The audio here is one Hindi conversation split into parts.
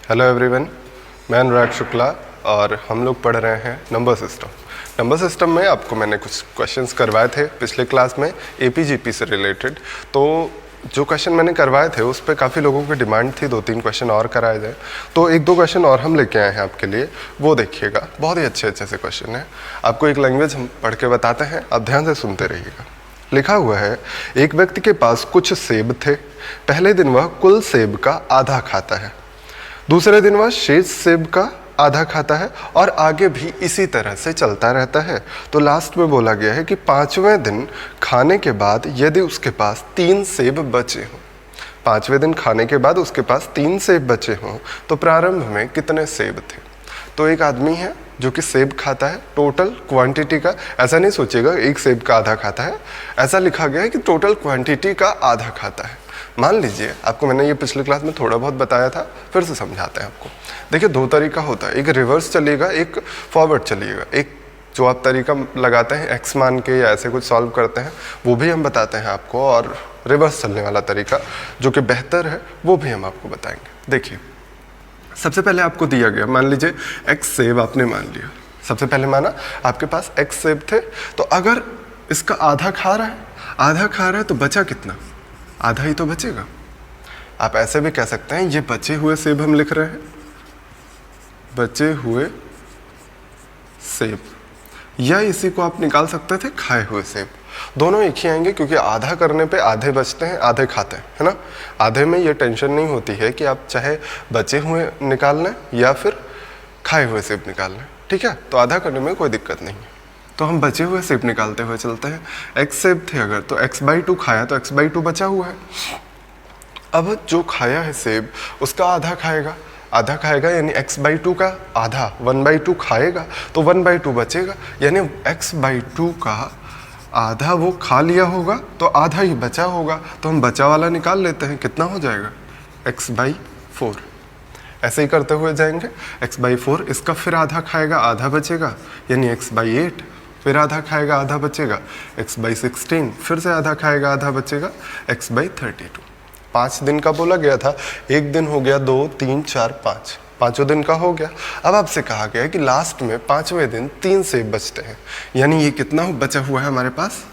हेलो एवरीवन, मैं अनुराग शुक्ला और हम लोग पढ़ रहे हैं नंबर सिस्टम। नंबर सिस्टम में आपको मैंने कुछ क्वेश्चंस करवाए थे पिछले क्लास में एपीजीपी से रिलेटेड। तो जो क्वेश्चन मैंने करवाए थे उस पर काफ़ी लोगों की डिमांड थी 2-3 क्वेश्चन और कराए जाए। तो 1-2 क्वेश्चन और हम लेके आए हैं आपके लिए, वो देखिएगा। बहुत ही अच्छे से क्वेश्चन है। आपको एक लैंग्वेज हम पढ़ के बताते हैं, आप ध्यान से सुनते रहिएगा। लिखा हुआ है, एक व्यक्ति के पास कुछ सेब थे। पहले दिन वह कुल सेब का आधा खाता है, दूसरे दिन वह शेष सेब का आधा खाता है और आगे भी इसी तरह से चलता रहता है। तो लास्ट में बोला गया है कि 5वें दिन खाने के बाद यदि उसके पास 3 सेब बचे हों, 5वें दिन खाने के बाद उसके पास 3 सेब बचे हों, तो प्रारंभ में कितने सेब थे। तो एक आदमी है जो कि सेब खाता है, टोटल क्वांटिटी का, ऐसा नहीं सोचिएगा एक सेब का आधा खाता है, ऐसा लिखा गया है कि टोटल क्वांटिटी का आधा खाता है। मान लीजिए, आपको मैंने ये पिछले क्लास में थोड़ा बहुत बताया था, फिर से समझाते हैं आपको। देखिए 2 तरीका होता है, एक रिवर्स चलिएगा, एक फॉरवर्ड चलिएगा। एक जो आप तरीका लगाते हैं एक्स मान के या ऐसे कुछ सॉल्व करते हैं, वो भी हम बताते हैं आपको, और रिवर्स चलने वाला तरीका जो कि बेहतर है वो भी हम आपको बताएंगे। देखिए सबसे पहले आपको दिया गया, मान लीजिए एक्स सेब आपने मान लिया। सबसे पहले माना आपके पास एक्स सेब थे, तो अगर इसका आधा खा रहा है तो बचा कितना, आधा ही तो बचेगा। आप ऐसे भी कह सकते हैं ये बचे हुए सेब हम लिख रहे हैं, बचे हुए सेब, या इसी को आप निकाल सकते थे खाए हुए सेब। दोनों एक ही आएंगे क्योंकि आधा करने पे आधे बचते हैं, आधे खाते हैं, है ना। आधे में ये टेंशन नहीं होती है कि आप चाहे बचे हुए निकाल लें या फिर खाए हुए सेब निकाल लें, ठीक है। तो आधा करने में कोई दिक्कत नहीं है। तो हम बचे हुए सेब निकालते हुए चलते हैं। एक्स सेब थे अगर, तो x/2 खाया तो x/2 बचा हुआ है। अब जो खाया है सेब उसका आधा खाएगा यानी x/2 का आधा 1/2 खाएगा तो 1/2 बचेगा, यानी x/2 का आधा वो खा लिया होगा तो आधा ही बचा होगा। तो हम बचा वाला निकाल लेते हैं, कितना हो जाएगा x/4। ऐसे ही करते हुए जाएंगे, x/4 इसका फिर आधा खाएगा आधा बचेगा, यानी x/8 फिर आधा खाएगा आधा बचेगा, x/16 फिर से आधा खाएगा आधा बचेगा, x/32। 5 दिन का बोला गया था, एक दिन हो गया, 2 3 4 5, पाँचों दिन का हो गया। अब आपसे कहा गया है कि लास्ट में 5वें दिन 3 सेब बचते हैं, यानी ये कितना बचा हुआ है हमारे पास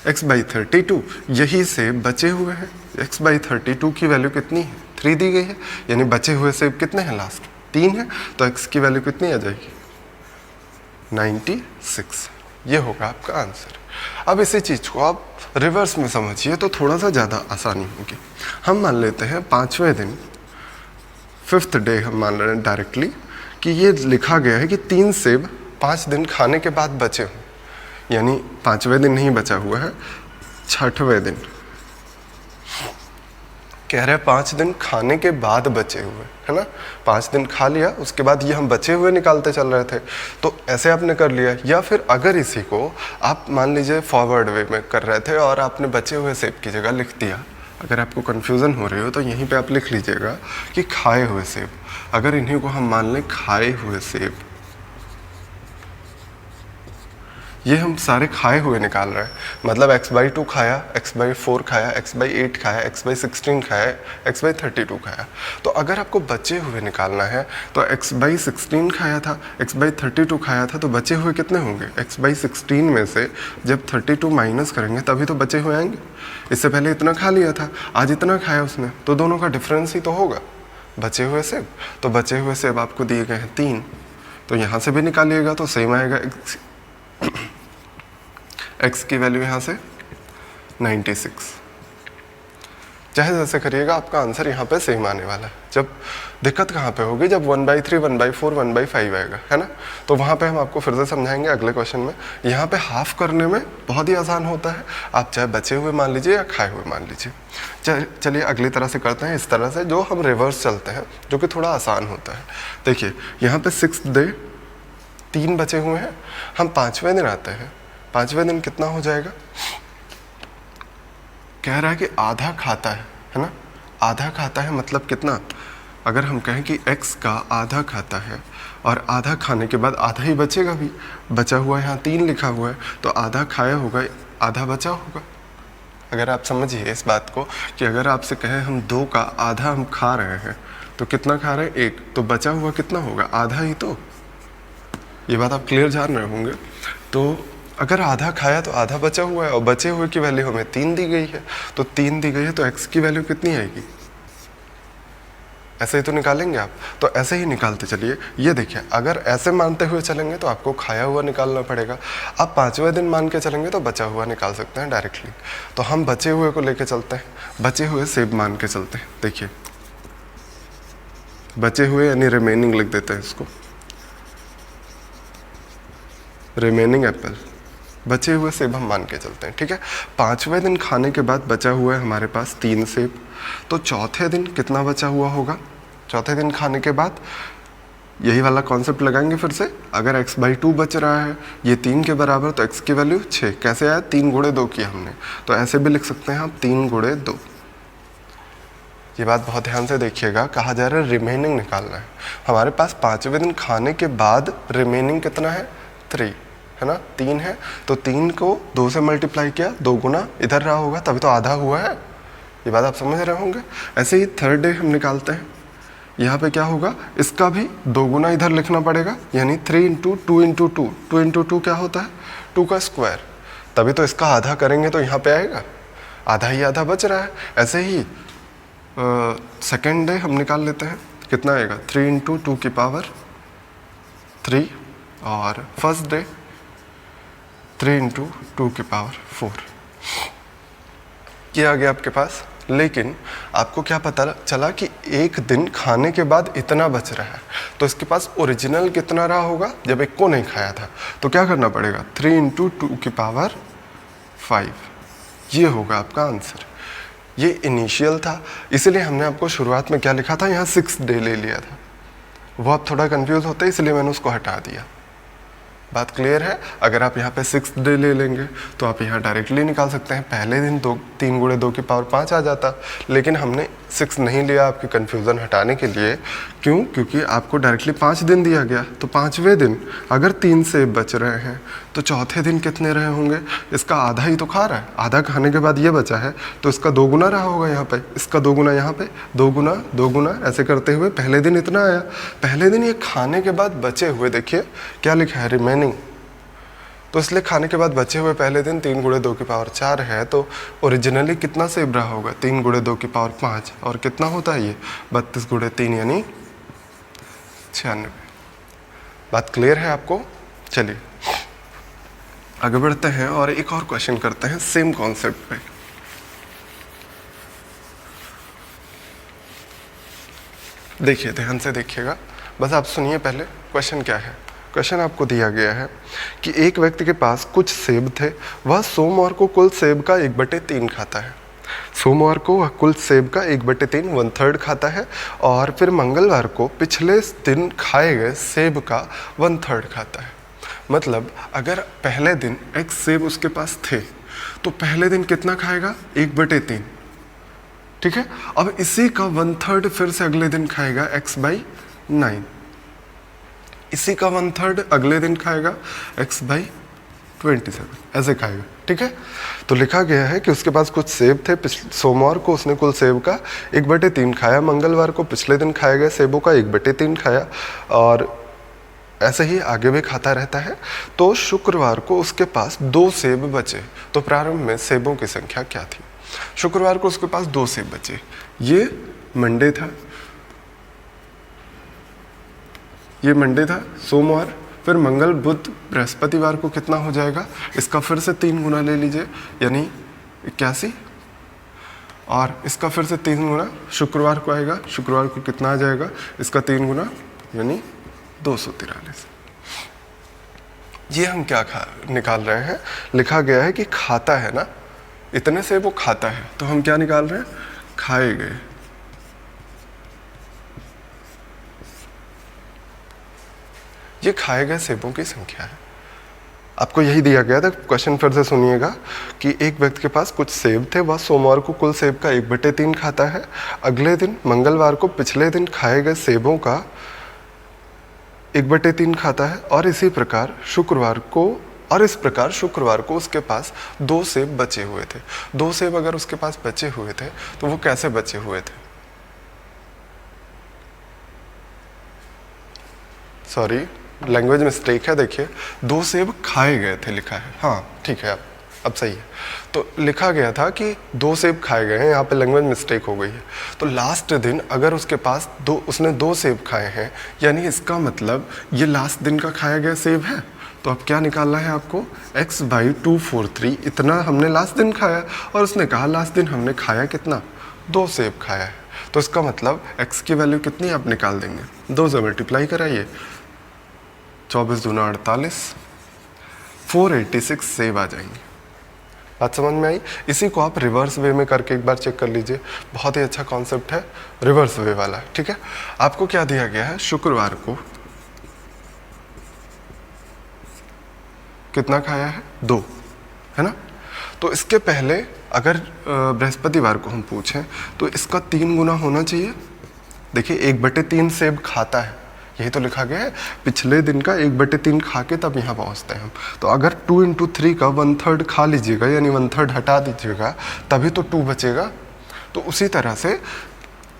x/32। यही सेब बचे हुए हैं। x/32 की वैल्यू कितनी है, 3 दी गई है, यानी बचे हुए सेब कितने हैं, लास्ट 3 है, तो x की वैल्यू कितनी आ जाएगी 96। ये होगा आपका आंसर। अब इसी चीज़ को आप रिवर्स में समझिए तो थोड़ा सा ज़्यादा आसानी होगी। हम मान लेते हैं 5वें दिन, 5th डे हम मान रहे हैं डायरेक्टली कि ये लिखा गया है कि 3 सेब 5 दिन खाने के बाद बचे हों, यानी 5वें दिन नहीं बचा हुआ है, 6वें दिन कह रहे हैं 5 दिन खाने के बाद बचे हुए, है ना। 5 दिन खा लिया, उसके बाद ये हम बचे हुए निकालते चल रहे थे, तो ऐसे आपने कर लिया। या फिर अगर इसी को आप मान लीजिए फॉरवर्ड वे में कर रहे थे और आपने बचे हुए सेब की जगह लिख दिया। अगर आपको कन्फ्यूज़न हो रही हो तो यहीं पे आप लिख लीजिएगा कि खाए हुए सेब। अगर इन्हीं को हम मान लें खाए हुए सेब, ये हम सारे खाए हुए निकाल रहे हैं, मतलब x/2 खाया, x/4 खाया, x/8 खाया, x/16 खाया, x/32 खाया। तो अगर आपको बचे हुए निकालना है तो x/16 खाया था, x/32 खाया था, तो बचे हुए कितने होंगे, x/16 में से जब 32 माइनस करेंगे तभी तो बचे हुए आएंगे। इससे पहले इतना खा लिया था, आज इतना खाया उसने, तो दोनों का डिफरेंस ही तो होगा बचे हुए सेब। तो बचे हुए सेब आपको दिए गए हैं 3, तो यहाँ से भी निकालिएगा तो सेम आएगा। x की वैल्यू यहाँ से 96। चाहे जैसे करिएगा आपका आंसर यहाँ पे सेम आने वाला है। जब दिक्कत कहाँ पे होगी, जब 1/3 1/4 1/5 आएगा, है ना। तो वहाँ पे हम आपको फिर से समझाएंगे अगले क्वेश्चन में। यहाँ पे हाफ करने में बहुत ही आसान होता है, आप चाहे बचे हुए मान लीजिए या खाए हुए मान लीजिए। चलिए अगली तरह से करते हैं, इस तरह से जो हम रिवर्स चलते हैं, जो कि थोड़ा आसान होता है। देखिए यहाँ पे 6th डे 3 बचे हुए हैं, हम 5वें दिन आते हैं, 5वें दिन कितना हो जाएगा, कह रहा है कि आधा खाता है ना। आधा खाता है मतलब कितना, अगर हम कहें कि x का आधा खाता है और आधा खाने के बाद आधा ही बचेगा भी, बचा हुआ यहाँ 3 लिखा हुआ है, तो आधा खाया होगा आधा बचा होगा। अगर आप समझिए इस बात को कि अगर आपसे कहें हम 2 का आधा हम खा रहे हैं तो कितना खा रहे हैं? 1। तो बचा हुआ कितना होगा? आधा ही तो। ये बात आप क्लियर जान रहे होंगे। तो अगर आधा खाया तो आधा बचा हुआ है, और बचे हुए की वैल्यू हमें 3 दी गई है। तो 3 दी गई है तो x की वैल्यू कितनी आएगी? ऐसे ही तो निकालेंगे आप। तो ऐसे ही निकालते चलिए। ये देखिए, अगर ऐसे मानते हुए चलेंगे तो आपको खाया हुआ निकालना पड़ेगा। आप 5वें दिन मान के चलेंगे तो बचा हुआ निकाल सकते हैं डायरेक्टली। तो हम बचे हुए को लेके चलते हैं, बचे हुए सेब मान के चलते हैं। देखिए, बचे हुए यानी रिमेनिंग लिख देते हैं इसको, रिमेनिंग एप्पल। बचे हुए सेब हम मान के चलते हैं, ठीक है। 5वें दिन खाने के बाद बचा हुआ है हमारे पास 3 सेब। तो चौथे दिन कितना बचा हुआ होगा? चौथे दिन खाने के बाद यही वाला कॉन्सेप्ट लगाएंगे फिर से। अगर x/2 बच रहा है, ये 3 के बराबर, तो x की वैल्यू 6। कैसे आया? 3 गुणे 2 किया हमने। तो ऐसे भी लिख सकते हैं आप, 3 गुणे 2। ये बात बहुत ध्यान से देखिएगा, कहा जा रहा है रिमेनिंग निकालना है। हमारे पास 5वें दिन खाने के बाद रिमेनिंग कितना है? 3 है ना, 3 है। तो 3 को 2 से मल्टीप्लाई किया, 2 गुना इधर रहा होगा, तभी तो आधा हुआ है। ये बात आप समझ रहे होंगे। ऐसे ही थर्ड डे हम निकालते हैं। यहाँ पे क्या होगा? इसका भी 2 गुना इधर लिखना पड़ेगा, यानी 3 × 2 × 2। 2 × 2 क्या होता है? 2 का स्क्वायर। तभी तो इसका आधा करेंगे तो यहाँ पे आएगा, आधा ही आधा बच रहा है। ऐसे ही सेकेंड डे हम निकाल लेते हैं, कितना आएगा? 3 × 2 की पावर 3। और फर्स्ट डे 3 × 2 की पावर 4। ये आ गया आपके पास। लेकिन आपको क्या पता चला कि एक दिन खाने के बाद इतना बच रहा है, तो इसके पास ओरिजिनल कितना रहा होगा जब एक को नहीं खाया था? तो क्या करना पड़ेगा? 3 × 2 की पावर 5। ये होगा आपका आंसर। ये इनिशियल था, इसीलिए हमने आपको शुरुआत में क्या लिखा था? यहाँ 6 डे ले लिया था। वो आप थोड़ा कंफ्यूज होते, इसलिए मैंने उसको हटा दिया। बात क्लियर है? अगर आप यहाँ पे 6 डे ले लेंगे तो आप यहाँ डायरेक्टली निकाल सकते हैं। पहले दिन 3 गुणे 2 की पावर 5 आ जाता, लेकिन हमने 6 नहीं लिया आपकी कन्फ्यूज़न हटाने के लिए। क्यों? क्योंकि आपको डायरेक्टली 5 दिन दिया गया। तो 5वें दिन अगर 3 सेब बच रहे हैं तो चौथे दिन कितने रहे होंगे? इसका आधा ही तो खा रहा है, आधा खाने के बाद ये बचा है, तो इसका 2 गुना रहा होगा यहाँ पे, इसका 2 गुना यहाँ पे, 2 गुना 2 गुना, ऐसे करते हुए पहले दिन इतना आया। पहले दिन ये खाने के बाद बचे हुए, देखिए क्या लिखा है? रिमेनिंग। तो इसलिए खाने के बाद बचे हुए पहले दिन 3 गुणे 2 की पावर 4 है। तो ओरिजिनली कितना सेब रहा होगा? 3 गुणे 2 की पावर 5। और कितना होता है ये? 32 गुणे 3 यानी 96। बात क्लियर है आपको? चलिए आगे बढ़ते हैं और एक और क्वेश्चन करते हैं सेम कॉन्सेप्ट पे। देखिए, ध्यान से देखिएगा, बस आप सुनिए पहले क्वेश्चन क्या है। क्वेश्चन आपको दिया गया है कि एक व्यक्ति के पास कुछ सेब थे, वह सोमवार को कुल सेब का 1/3 खाता है। सोमवार को वह कुल सेब का 1/3 1/3 खाता है, और फिर मंगलवार को पिछले दिन खाए गए सेब का 1/3 खाता है। मतलब अगर पहले दिन x सेब उसके पास थे तो पहले दिन कितना खाएगा? 1/3, ठीक है। अब इसी का 1/3 फिर से अगले दिन खाएगा x/9। इसी का 1/3 अगले दिन खाएगा x/27, ऐसे खाएगा, ठीक है। तो लिखा गया है कि उसके पास कुछ सेब थे, सोमवार को उसने कुल सेब का 1/3 खाया, मंगलवार को पिछले दिन खाए गए सेबों का 1/3 खाया, और ऐसे ही आगे भी खाता रहता है। तो शुक्रवार को उसके पास 2 सेब बचे। तो प्रारंभ में सेबों की संख्या क्या थी? शुक्रवार को उसके पास 2 सेब बचे। ये मंडे था, ये मंडे था, सोमवार, फिर मंगल बुध बृहस्पतिवार को कितना हो जाएगा? इसका फिर से 3 गुना ले लीजिए, यानी 81, और इसका फिर से 3 गुना शुक्रवार को आएगा। शुक्रवार को कितना आ जाएगा? इसका 3 गुना यानी 243। ये हम क्या निकाल रहे हैं? लिखा गया है कि खाता है ना, इतने से वो खाता है, तो हम क्या निकाल रहे हैं? खाए गए। ये खाए गए सेबों की संख्या है। आपको यही दिया गया था। क्वेश्चन फिर से सुनिएगा कि एक व्यक्ति के पास कुछ सेब थे, वह सोमवार को कुल सेब का 1/3 खाता है, अगले दिन मंगलवार को पिछले दिन खाए गए सेबों का 1/3 खाता है, और इसी प्रकार शुक्रवार को उसके पास 2 सेब बचे हुए थे। 2 सेब अगर उसके पास बचे हुए थे तो वो कैसे बचे हुए थे? सॉरी लैंग्वेज मिस्टेक है, देखिए 2 सेब खाए गए थे लिखा है, हाँ ठीक है अब सही है। तो लिखा गया था कि 2 सेब खाए गए हैं, यहाँ पे लैंग्वेज मिस्टेक हो गई है। तो लास्ट दिन अगर उसके पास उसने 2 सेब खाए हैं, यानी इसका मतलब ये लास्ट दिन का खाया गया सेब है। तो अब क्या निकालना है आपको, x/243 इतना हमने लास्ट दिन खाया, और उसने कहा लास्ट दिन हमने खाया कितना, 2 सेब खाया है। तो इसका मतलब x की वैल्यू कितनी आप निकाल देंगे, 2 से मल्टीप्लाई कराइए, 24 दूना 48, 486 सेब आ जाएंगे। बात समझ में आई। इसी को आप रिवर्स वे में करके एक बार चेक कर लीजिए, बहुत ही अच्छा कॉन्सेप्ट है रिवर्स वे वाला। ठीक है, आपको क्या दिया गया है, शुक्रवार को कितना खाया है, 2, है ना। तो इसके पहले अगर बृहस्पतिवार को हम पूछें तो इसका 3 गुना होना चाहिए। देखिए 1/3 सेब खाता है, यही तो लिखा गया है, पिछले दिन का 1/3 खा के तब यहाँ पहुँचते हैं हम। तो अगर 2 × 3 का 1/3 खा लीजिएगा, यानी 1/3 हटा दीजिएगा, तभी तो 2 बचेगा। तो उसी तरह से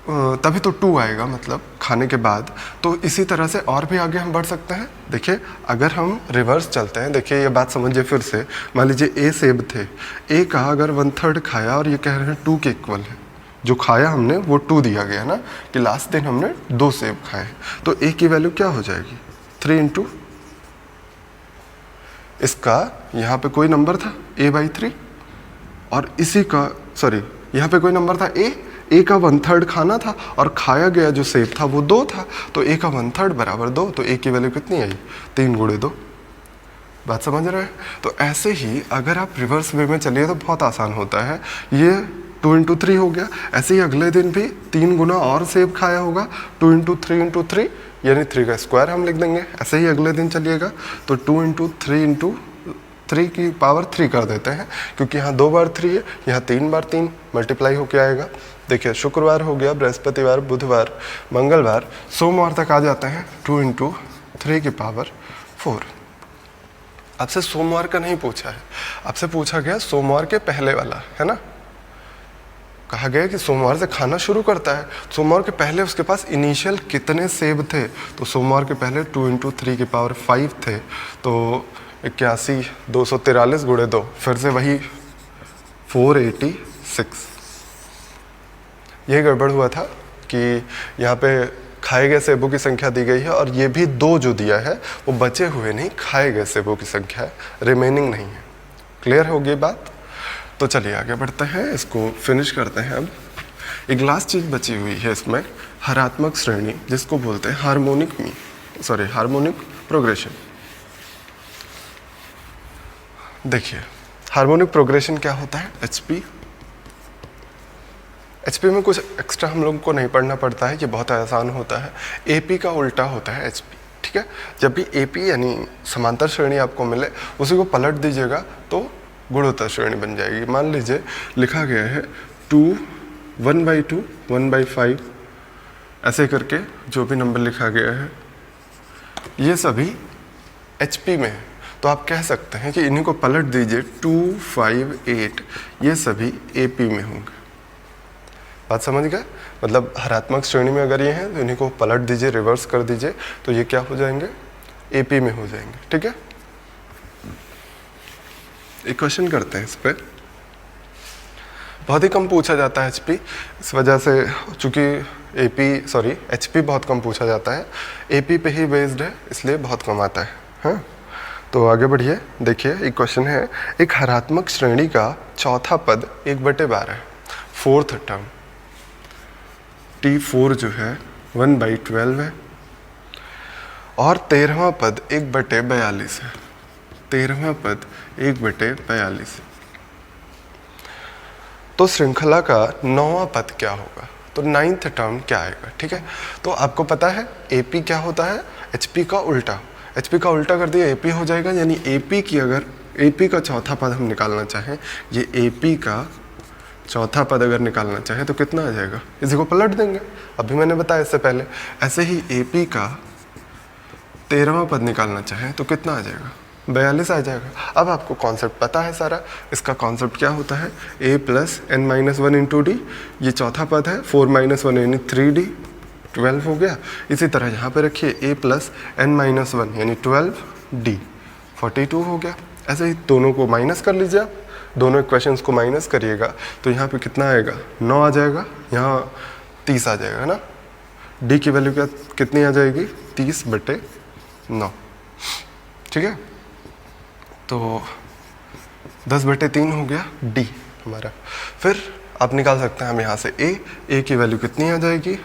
तभी तो 2 आएगा, मतलब खाने के बाद। तो इसी तरह से और भी आगे हम बढ़ सकते हैं। देखिए अगर हम रिवर्स चलते हैं, देखिए ये बात समझिए फिर से। मान लीजिए ए सेब थे, ए का अगर 1/3 खाया और ये कह रहे हैं 2 के इक्वल है, जो खाया हमने वो 2 दिया गया ना, कि लास्ट दिन हमने 2 सेब खाए। तो ए की वैल्यू क्या हो जाएगी, 3 × इसका यहाँ पे कोई नंबर था a/3, और इसी का सॉरी यहाँ पे कोई नंबर था ए का 1/3 खाना था, और खाया गया जो सेब था वो 2 था। तो ए का 1/3 बराबर 2, तो ए की वैल्यू कितनी आई, 3 × 2। बात समझ रहे हैं। तो ऐसे ही अगर आप रिवर्स वे में चलिए तो बहुत आसान होता है। ये 2 × 3 हो गया, ऐसे ही अगले दिन भी 3 गुना और सेब खाया होगा, 2 × 3 × 3, यानी 3 का स्क्वायर हम लिख देंगे। ऐसे ही अगले दिन चलिएगा तो 2 × 3 × 3 की पावर 3 कर देते हैं, क्योंकि यहाँ 2 बार 3 है, यहाँ 3 बार 3 मल्टीप्लाई होके आएगा। देखिए शुक्रवार हो गया, बृहस्पतिवार, बुधवार, मंगलवार, सोमवार तक आ जाते हैं 2 × 3 की पावर 4। आपसे सोमवार का नहीं पूछा है, आपसे पूछा गया सोमवार के पहले वाला, है ना। कहा गया कि सोमवार से खाना शुरू करता है, सोमवार के पहले उसके पास इनिशियल कितने सेब थे। तो सोमवार के पहले 2 × 3 की पावर 5 थे, तो 81, 243 × 2, फिर से वही 486। ये गड़बड़ हुआ था कि यहाँ पे खाए गए सेबों की संख्या दी गई है, और ये भी 2 जो दिया है वो बचे हुए नहीं, खाए गए सेबों की संख्या है, रिमेनिंग नहीं है। क्लियर होगी बात। तो चलिए आगे बढ़ते हैं, इसको फिनिश करते हैं। अब एक लास्ट चीज़ बची हुई है इसमें, हरात्मक श्रेणी, जिसको बोलते हैं हार्मोनिक प्रोग्रेशन। देखिए हार्मोनिक प्रोग्रेशन क्या होता है, एचपी में कुछ एक्स्ट्रा हम लोग को नहीं पढ़ना पड़ता है, ये बहुत आसान होता है। एपी का उल्टा होता है एचपी। ठीक है, जब भी एपी यानी समांतर श्रेणी आपको मिले, उसी को पलट दीजिएगा तो गुणोत्तर श्रेणी बन जाएगी। मान लीजिए लिखा गया है 2, 1/2, 1/5, ऐसे करके जो भी नंबर लिखा गया है ये सभी एचपी में है। तो आप कह सकते हैं कि इन्हीं को पलट दीजिए, 2, 5, 8, ये सभी एपी में होंगे। बात समझ गए। मतलब हरात्मक श्रेणी में अगर ये हैं तो इन्हीं को पलट दीजिए, रिवर्स कर दीजिए, तो ये क्या हो जाएंगे, एपी में हो जाएंगे। ठीक है, एक क्वेश्चन करते हैं इस पर। बहुत ही कम पूछा जाता है एचपी, इस वजह से चूंकि एचपी बहुत कम पूछा जाता है, एपी पे ही बेस्ड है, इसलिए बहुत कम आता है। हाँ, तो आगे बढ़िए। देखिए एक क्वेश्चन है, एक हरात्मक श्रेणी का चौथा पद 1/12 है, 4th टर्म T4 जो है 1/12 है, और 13वां पद 1/42 है। 13वां पद 1/42 है। तो श्रृंखला का 9वां पद क्या होगा, तो 9th टर्म क्या आएगा। ठीक है, तो आपको पता है एपी क्या होता है, एचपी का उल्टा। एचपी का उल्टा कर दिया एपी हो जाएगा, यानी एपी की अगर एपी का चौथा पद हम निकालना चाहें, ये एपी का चौथा पद अगर निकालना चाहें तो कितना आ जाएगा, इसी को पलट देंगे, अभी मैंने बताया इससे पहले। ऐसे ही एपी का 13वां पद निकालना चाहें तो कितना आ जाएगा, 42 आ जाएगा। अब आपको कॉन्सेप्ट पता है सारा, इसका कॉन्सेप्ट क्या होता है, a + n - 1 × d, ये चौथा पद है, 4 - 1 यानी 3d, 12 हो गया। इसी तरह यहाँ पे रखिए a प्लस n-1 यानी 12d 42 हो गया। ऐसे ही दोनों को माइनस कर लीजिए आप, दोनों इक्वेशंस को माइनस करिएगा तो यहाँ पे कितना आएगा 9 आ जाएगा, यहाँ 30 आ जाएगा, है ना। d की वैल्यू क्या कितनी आ जाएगी 30/9, ठीक है। तो 10/3 हो गया d हमारा। फिर आप निकाल सकते हैं हम यहाँ से a की वैल्यू कितनी आ जाएगी,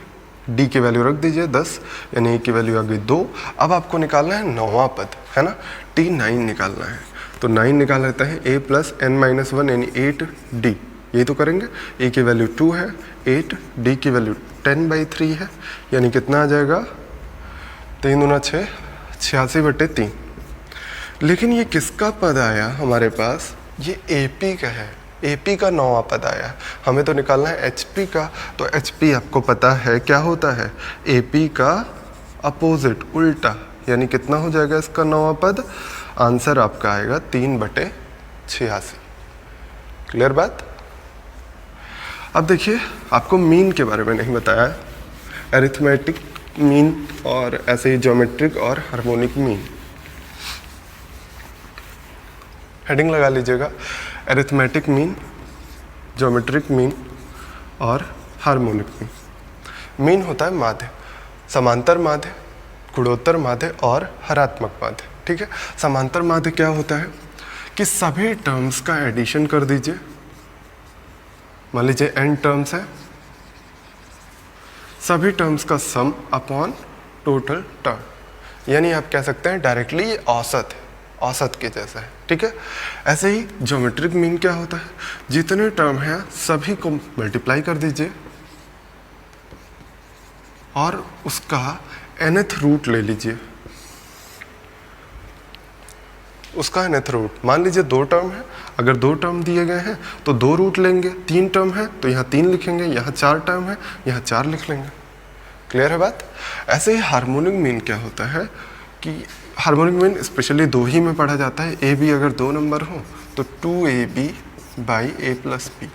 d की वैल्यू रख दीजिए 10 यानी a की वैल्यू आ गई 2। अब आपको निकालना है 9वां पद, है ना, t9 निकालना है। तो 9 निकाल लेते हैं, a प्लस n-1 यानी 8d, यही तो करेंगे। a की वैल्यू 2 है 8, d की वैल्यू 10/3 है यानी कितना आ जाएगा 3 दूना 6, 86/3। लेकिन ये किसका पद आया हमारे पास, ये AP का है, AP का 9वां पद आया। हमें तो निकालना है HP का, तो HP आपको पता है क्या होता है, AP का अपोजिट, उल्टा, यानी कितना हो जाएगा इसका 9वां पद, आंसर आपका आएगा 3/86। क्लियर बात। अब देखिए आपको मीन के बारे में नहीं बताया, अरिथमेटिक मीन और ऐसे ही ज्योमेट्रिक और हार्मोनिक मीन। हेडिंग लगा लीजिएगा, अरिथमेटिक मीन, ज्योमेट्रिक मीन और हार्मोनिक मीन। मीन होता है माध्य, समांतर माध्य, गुणोत्तर माध्य और हरात्मक माध्य, ठीक है। समांतर माध्य क्या होता है कि सभी टर्म्स का एडिशन कर दीजिए। मान लीजिए n टर्म्स है, सभी टर्म्स का सम अपॉन टोटल टर्म, यानी आप कह सकते हैं डायरेक्टली ये औसत है, औसत के जैसा है, ठीक है। ऐसे ही ज्योमेट्रिक मीन क्या होता है, जितने टर्म हैं सभी को मल्टीप्लाई कर दीजिए और उसका nth रूट ले लीजिए, उसका nth रूट। मान लीजिए 2 टर्म है, अगर 2 टर्म दिए गए हैं तो 2 रूट लेंगे, 3 टर्म है तो यहाँ 3 लिखेंगे, यहाँ 4 टर्म है यहाँ 4 लिख लेंगे। क्लियर है बात। ऐसे ही हार्मोनिक मीन क्या होता है कि हार्मोनिक मीन स्पेशली 2 ही में पढ़ा जाता है। ए बी अगर 2 नंबर हो तो 2ab by a plus b।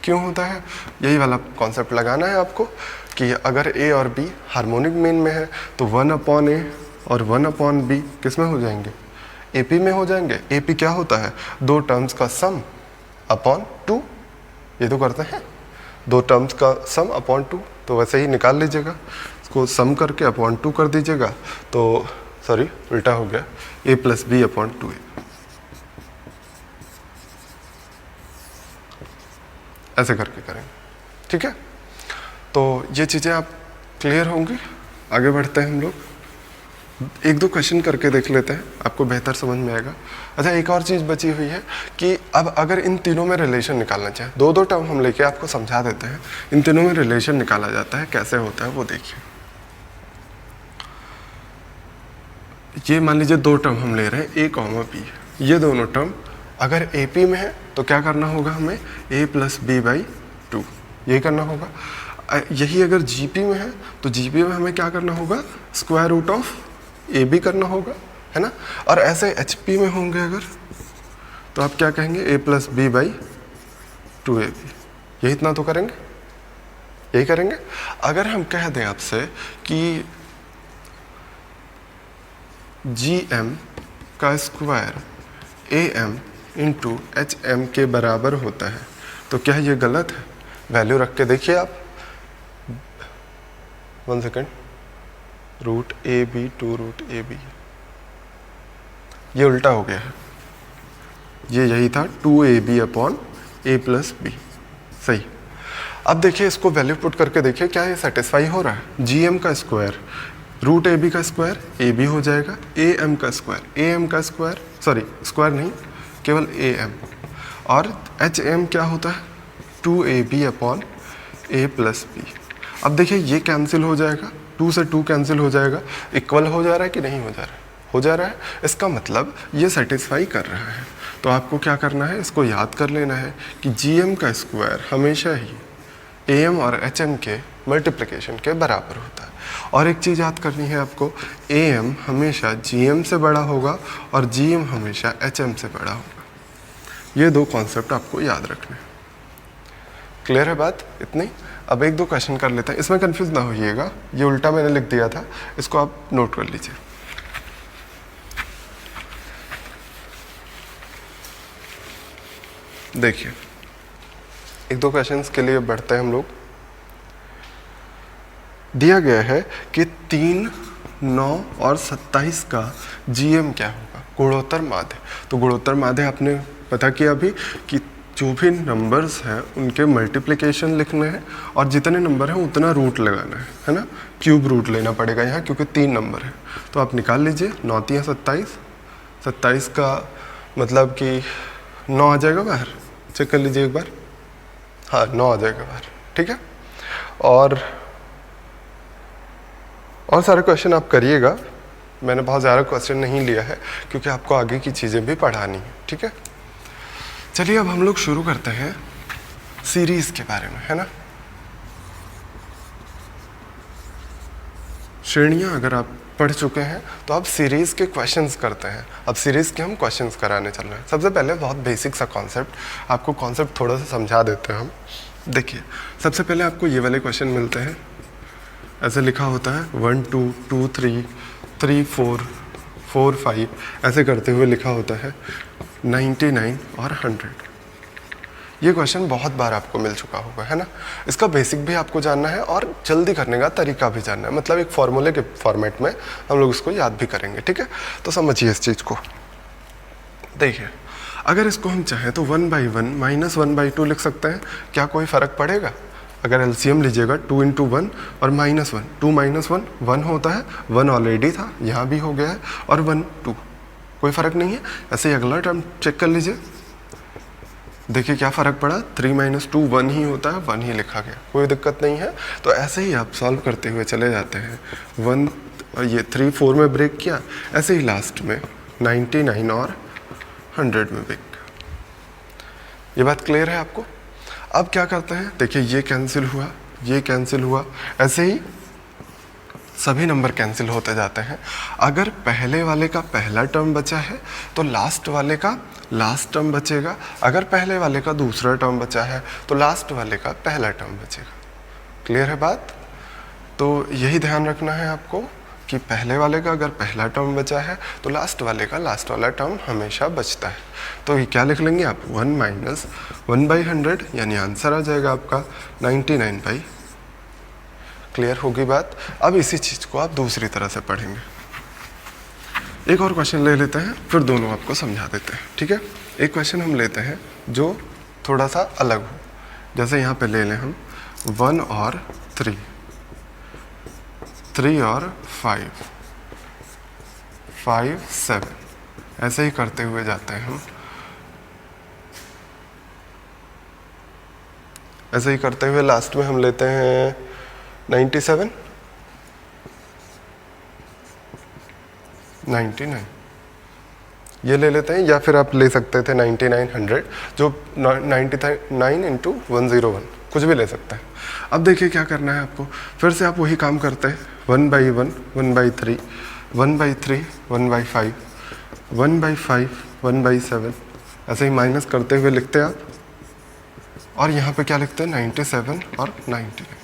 क्यों होता है, यही वाला कॉन्सेप्ट लगाना है आपको कि अगर a और b हार्मोनिक मीन में है तो 1/a और 1/b किस में हो जाएंगे, AP में हो जाएंगे। AP क्या होता है, 2 टर्म्स का सम अपॉन 2, ये तो करते हैं 2 टर्म्स का सम अपॉन 2, तो वैसे ही निकाल लीजिएगा, इसको सम करके अपॉन 2 कर दीजिएगा, तो सॉरी उल्टा हो गया, a plus b upon 2a। ऐसे करके करेंगे, ठीक है। तो ये चीज़ें आप क्लियर होंगी। आगे बढ़ते हैं हम लोग, 1-2 क्वेश्चन करके देख लेते हैं, आपको बेहतर समझ में आएगा। अच्छा, एक और चीज़ बची हुई है कि अब अगर इन तीनों में रिलेशन निकालना चाहे, 2-2 टर्म हम लेके आपको समझा देते हैं, इन तीनों में रिलेशन निकाला जाता है, कैसे होता है वो देखिए। ये मान लीजिए 2 टर्म हम ले रहे हैं, a, b, ये दोनों टर्म अगर AP में है तो क्या करना होगा हमें, a प्लस b बाई 2, यही करना होगा। यही अगर GP में है तो GP में हमें क्या करना होगा, स्क्वायर रूट ऑफ AB करना होगा, है ना। और ऐसे HP में होंगे अगर, तो आप क्या कहेंगे, a plus b by 2ab, यही इतना तो करेंगे, यही करेंगे। अगर हम कह दें आपसे कि GM का स्क्वायर AM इंटू HM के बराबर होता है, तो क्या ये गलत है। वैल्यू रख के देखिए आप, 1 second, root AB to root AB, ये उल्टा हो गया है, ये यही था 2AB upon a plus b, सही। अब देखिए इसको वैल्यू पुट करके देखिए क्या ये सेटिस्फाई हो रहा है। GM का स्क्वायर रूट AB का स्क्वायर AB हो जाएगा, AM का स्क्वायर सॉरी स्क्वायर नहीं, केवल AM, और HM क्या होता है, 2AB upon a plus b। अब देखिए ये कैंसिल हो जाएगा, 2 से 2 कैंसिल हो जाएगा, इक्वल हो जा रहा है कि नहीं हो जा रहा है, हो जा रहा है। इसका मतलब ये सेटिस्फाई कर रहा है। तो आपको क्या करना है, इसको याद कर लेना है कि GM का स्क्वायर हमेशा ही AM और HM के मल्टीप्लिकेशन के बराबर होता है। और एक चीज़ याद करनी है आपको, AM हमेशा GM से बड़ा होगा और GM हमेशा HM से बड़ा होगा। ये 2 कॉन्सेप्ट आपको याद रखने हैं। क्लियर है बात इतनी? अब एक दो क्वेश्चन कर लेते हैं, इसमें कंफ्यूज ना होइएगा, ये उल्टा मैंने लिख दिया था, इसको आप नोट कर लीजिए। देखिए एक दो क्वेश्चंस के लिए बढ़ते हैं हम लोग। दिया गया है कि 3, 9 और 27 का जीएम क्या होगा, गुणोत्तर माध्य। तो गुणोत्तर माध्य आपने पता किया अभी कि जो भी नंबर्स हैं उनके मल्टीप्लिकेशन लिखने हैं और जितने नंबर हैं उतना रूट लगाना है ना, क्यूब रूट लेना पड़ेगा यहाँ क्योंकि 3 नंबर है। तो आप निकाल लीजिए, 9 3 27, 27 का मतलब कि 9 आ जाएगा बाहर, चेक कर लीजिए एक बार। हाँ 9 आ जाएगा बाहर, ठीक है। और सारे क्वेश्चन आप करिएगा, मैंने बहुत ज़्यादा क्वेश्चन नहीं लिया है क्योंकि आपको आगे की चीज़ें भी पढ़ानी है, ठीक है। चलिए अब हम लोग शुरू करते हैं सीरीज़ के बारे में, है ना। श्रेणियाँ अगर आप पढ़ चुके हैं तो आप सीरीज़ के क्वेश्चंस करते हैं। अब सीरीज़ के हम क्वेश्चंस कराने चल रहे हैं। सबसे पहले बहुत बेसिक सा कॉन्सेप्ट, आपको कॉन्सेप्ट थोड़ा सा समझा देते हैं हम। देखिए सबसे पहले आपको ये वाले क्वेश्चन मिलते हैं, ऐसे लिखा होता है 1 2 2 3 3 4 4 5, ऐसे करते हुए लिखा होता है 99 और 100। ये क्वेश्चन बहुत बार आपको मिल चुका होगा, है ना। इसका बेसिक भी आपको जानना है और जल्दी करने का तरीका भी जानना है, मतलब एक फॉर्मूले के फॉर्मेट में हम लोग इसको याद भी करेंगे, ठीक है। तो समझिए इस चीज़ को। देखिए अगर इसको हम चाहें तो 1/1 -1/2 लिख सकते हैं, क्या कोई फ़र्क पड़ेगा? अगर एलसीएम लीजिएगा 2 × 1 और -1, 2 - 1 1 होता है, 1 ऑलरेडी था, यहाँ भी हो गया है, और 1 2, कोई फ़र्क नहीं है। ऐसे ही अगला टर्म चेक कर लीजिए, देखिए क्या फ़र्क पड़ा, 3 - 2 1 ही होता है, 1 ही लिखा गया, कोई दिक्कत नहीं है। तो ऐसे ही आप सॉल्व करते हुए चले जाते हैं। 1 ये 3 4 में ब्रेक किया, ऐसे ही लास्ट में 99 और 100 में ब्रेक। ये बात क्लियर है आपको? अब क्या करते हैं, देखिए ये कैंसिल हुआ, ये कैंसिल हुआ, ऐसे ही सभी नंबर कैंसिल होते जाते हैं। अगर पहले वाले का पहला टर्म बचा है तो लास्ट वाले का लास्ट टर्म बचेगा, अगर पहले वाले का दूसरा टर्म बचा है तो लास्ट वाले का पहला टर्म बचेगा। क्लियर है बात? तो यही ध्यान रखना है आपको कि पहले वाले का अगर पहला टर्म बचा है तो लास्ट वाले का लास्ट वाला टर्म हमेशा बचता है। तो ये क्या लिख लेंगे आप, 1 - 1/100, यानी आंसर आ जाएगा आपका 99/। क्लियर होगी बात? अब इसी चीज़ को आप दूसरी तरह से पढ़ेंगे। एक और क्वेश्चन ले लेते हैं, फिर दोनों आपको समझा देते हैं, ठीक है। एक क्वेश्चन हम लेते हैं जो थोड़ा सा अलग हो, जैसे यहाँ पे ले लें हम 1 और 3, 3 और 5, 5 7, ऐसे ही करते हुए जाते हैं हम, ऐसे ही करते हुए लास्ट में हम लेते हैं 97, 99, ये ले लेते हैं, या फिर आप ले सकते थे 99 100, जो 99 × 101, कुछ भी ले सकते हैं। अब देखिए क्या करना है आपको, फिर से आप वही काम करते हैं, 1/1 1/3 1/3 1/5 1/5 1/7, ऐसे ही माइनस करते हुए लिखते हैं आप, और यहाँ पे क्या लिखते हैं 97 और 99।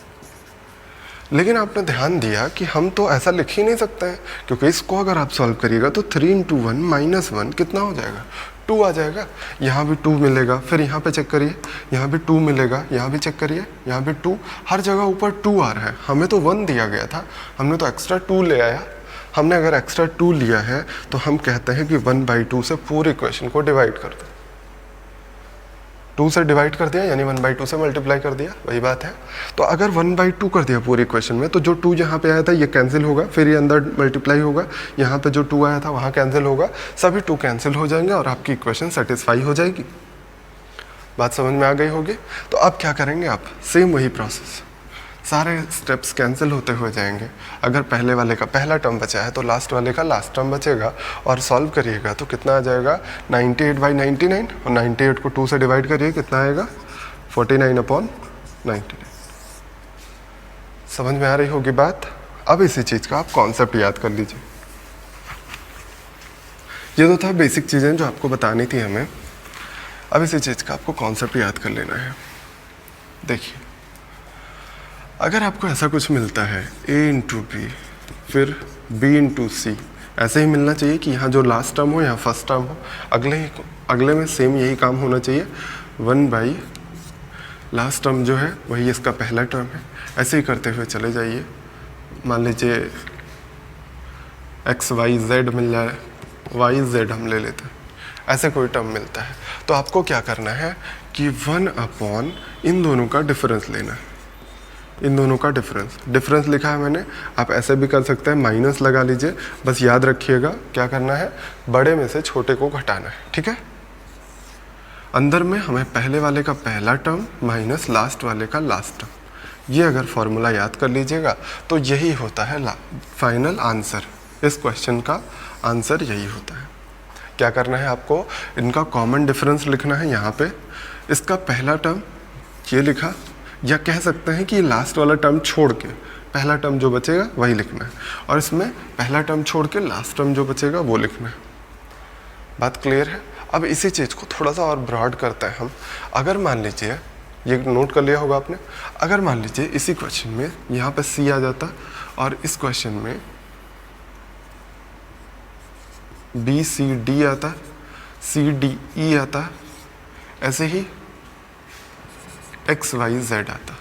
लेकिन आपने ध्यान दिया कि हम तो ऐसा लिख ही नहीं सकते हैं, क्योंकि इसको अगर आप सॉल्व करिएगा तो 3 × 1 - 1 कितना हो जाएगा, 2 आ जाएगा। यहाँ भी 2 मिलेगा, फिर यहाँ पे चेक करिए, यहाँ भी 2 मिलेगा, यहाँ भी चेक करिए, यहाँ भी 2, हर जगह ऊपर 2 आ रहा है। हमें तो 1 दिया गया था, हमने तो एक्स्ट्रा 2 ले आया। हमने अगर एक्स्ट्रा 2 लिया है तो हम कहते हैं कि 1/2 से पूरे इक्वेशन को डिवाइड कर दो। 2 से डिवाइड कर दिया यानी 1/2 से मल्टीप्लाई कर दिया, वही बात है। तो अगर 1/2 कर दिया पूरे इक्वेशन में, तो जो 2 यहाँ पे आया था ये कैंसिल होगा, फिर ये अंदर मल्टीप्लाई होगा, यहाँ पे जो 2 आया था वहाँ कैंसिल होगा, सभी 2 कैंसिल हो जाएंगे और आपकी इक्वेशन सेटिस्फाई हो जाएगी। बात समझ में आ गई होगी? तो अब क्या करेंगे आप, सेम वही प्रोसेस, सारे स्टेप्स कैंसिल होते हुए जाएंगे। अगर पहले वाले का पहला टर्म बचा है तो लास्ट वाले का लास्ट टर्म बचेगा, और सॉल्व करिएगा तो कितना आ जाएगा 98/99, और 98 को 2 से डिवाइड करिए, कितना आएगा 49/99। समझ में आ रही होगी बात? अब इसी चीज़ का आप कॉन्सेप्ट याद कर लीजिए। ये तो था बेसिक चीज़ें जो आपको बतानी थी हमें। अब इसी चीज़ का आपको कॉन्सेप्ट याद कर लेना है। देखिए, अगर आपको ऐसा कुछ मिलता है a इंटू बी फिर b इंटू सी, ऐसे ही मिलना चाहिए कि यहाँ जो लास्ट टर्म हो यहाँ फर्स्ट टर्म हो, अगले में सेम यही काम होना चाहिए। 1 बाई लास्ट टर्म जो है वही इसका पहला टर्म है। ऐसे ही करते हुए चले जाइए। मान लीजिए एक्स वाई जेड मिल जाए, वाई जेड हम ले लेते हैं, ऐसे कोई टर्म मिलता है तो आपको क्या करना है कि 1 अपॉन इन दोनों का डिफरेंस लेना है। इन दोनों का डिफरेंस लिखा है मैंने, आप ऐसे भी कर सकते हैं, माइनस लगा लीजिए। बस याद रखिएगा क्या करना है, बड़े में से छोटे को घटाना है, ठीक है। अंदर में हमें पहले वाले का पहला टर्म माइनस लास्ट वाले का लास्ट टर्म, ये अगर फॉर्मूला याद कर लीजिएगा तो यही होता है फाइनल आंसर। इस क्वेश्चन का आंसर यही होता है। क्या करना है आपको, इनका कॉमन डिफरेंस लिखना है। यहाँ पे इसका पहला टर्म ये लिखा, या कह सकते हैं कि लास्ट वाला टर्म छोड़ के पहला टर्म जो बचेगा वही लिखना है, और इसमें पहला टर्म छोड़ के लास्ट टर्म जो बचेगा वो लिखना है। बात क्लियर है। अब इसी चीज़ को थोड़ा सा और ब्रॉड करते हैं हम। अगर मान लीजिए, ये नोट कर लिया होगा आपने, अगर मान लीजिए इसी क्वेश्चन में यहाँ पे सी आ जाता और इस क्वेश्चन में बी सी डी आता, सी डी ई आता, ऐसे ही एक्स वाई जेड आता।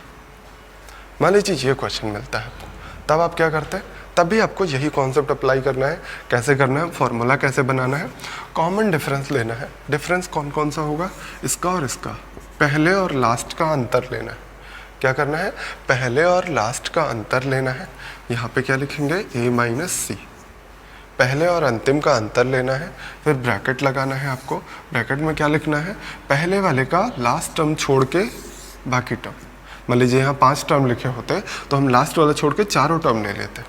मान लीजिए ये क्वेश्चन मिलता है आपको, तब आप क्या करते हैं, तब भी आपको यही कॉन्सेप्ट अप्लाई करना है। कैसे करना है, फॉर्मूला कैसे बनाना है, कॉमन डिफरेंस लेना है। डिफरेंस कौन कौन सा होगा, इसका और इसका, पहले और लास्ट का अंतर लेना है। क्या करना है, पहले और लास्ट का अंतर लेना है। यहाँ पे क्या लिखेंगे, a माइनस सी, पहले और अंतिम का अंतर लेना है। फिर ब्रैकेट लगाना है आपको। ब्रैकेट में क्या लिखना है, पहले वाले का लास्ट टर्म छोड़ के बाकी टर्म। मान लीजिए यहाँ 5 टर्म लिखे होते तो हम लास्ट वाला छोड़ के चारों टर्म ले लेते।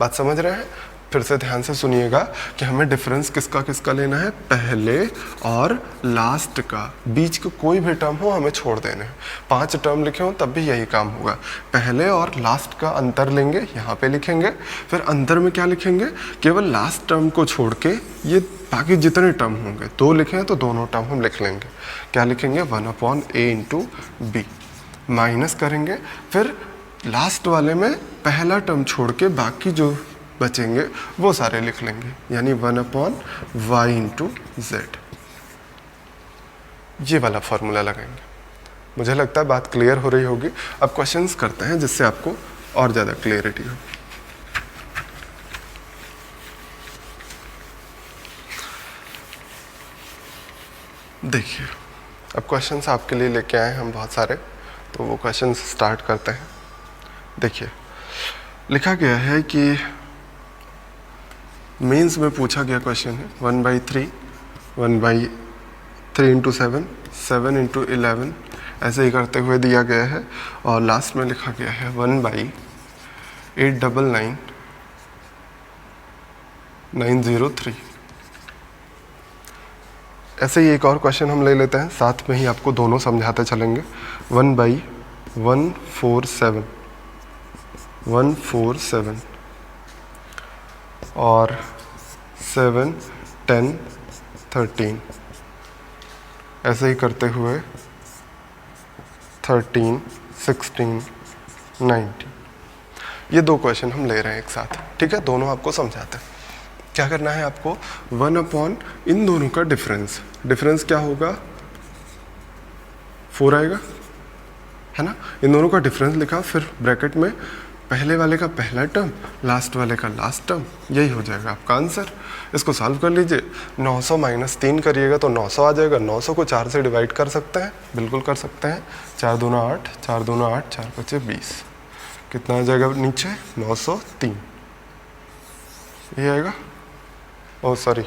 बात समझ रहे हैं। फिर से ध्यान से सुनिएगा कि हमें डिफरेंस किसका किसका लेना है, पहले और लास्ट का। बीच का कोई भी टर्म हो हमें छोड़ देने हैं। 5 टर्म लिखे हो तब भी यही काम होगा, पहले और लास्ट का अंतर लेंगे, यहाँ पे लिखेंगे। फिर अंतर में क्या लिखेंगे, केवल लास्ट टर्म को छोड़ के ये बाकी जितने टर्म होंगे, 2 लिखे हैं तो दोनों टर्म हम लिख लेंगे। क्या लिखेंगे, 1/a इंटू बी, माइनस करेंगे। फिर लास्ट वाले में पहला टर्म छोड़ के बाकी जो बचेंगे वो सारे लिख लेंगे, यानी 1/y इंटू जेड। ये वाला फॉर्मूला लगाएंगे। मुझे लगता है बात क्लियर हो रही होगी। अब क्वेश्चंस करते हैं जिससे आपको और ज़्यादा क्लियरिटी हो। देखिए, अब क्वेश्चंस आपके लिए लेके आए हम बहुत सारे, तो वो क्वेश्चंस स्टार्ट करते हैं। देखिए, लिखा गया है कि मेंस में पूछा गया क्वेश्चन है 1/3, 1/3 इंटू 7, 7 इंटू 11, ऐसे ही करते हुए दिया गया है। और लास्ट में लिखा गया है 1/899,903। ऐसे ही एक और क्वेश्चन हम ले लेते हैं, साथ में ही आपको दोनों समझाते चलेंगे। 1/147, 147 और 7, 10, 13, ऐसे ही करते हुए 13, 16, 19। ये 2 क्वेश्चन हम ले रहे हैं एक साथ, ठीक है। दोनों आपको समझाते हैं। क्या करना है आपको, 1/ इन दोनों का डिफरेंस। डिफरेंस क्या होगा, 4 आएगा, है ना। इन दोनों का डिफरेंस लिखा, फिर ब्रैकेट में पहले वाले का पहला टर्म, लास्ट वाले का लास्ट टर्म, यही हो जाएगा आपका आंसर। इसको सॉल्व कर लीजिए। 900 माइनस 3 करिएगा तो 900 आ जाएगा। 900 को 4 से डिवाइड कर सकते हैं, बिल्कुल कर सकते हैं। 4 दूना 8, 4 दूना 8, 4 5 20, कितना आ जाएगा नीचे, 903। ये आएगा, ओह सॉरी,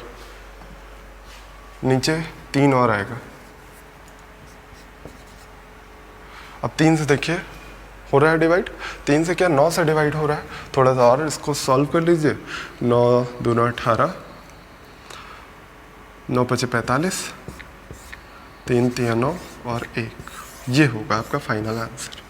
नीचे 3 और आएगा। अब 3 से देखिए हो रहा है डिवाइड, 3 से क्या 9 से डिवाइड हो रहा है। थोड़ा सा और इसको सॉल्व कर लीजिए। 9 दूना 18, 9 5 45, 3 3 9 और 1, ये होगा आपका फाइनल आंसर।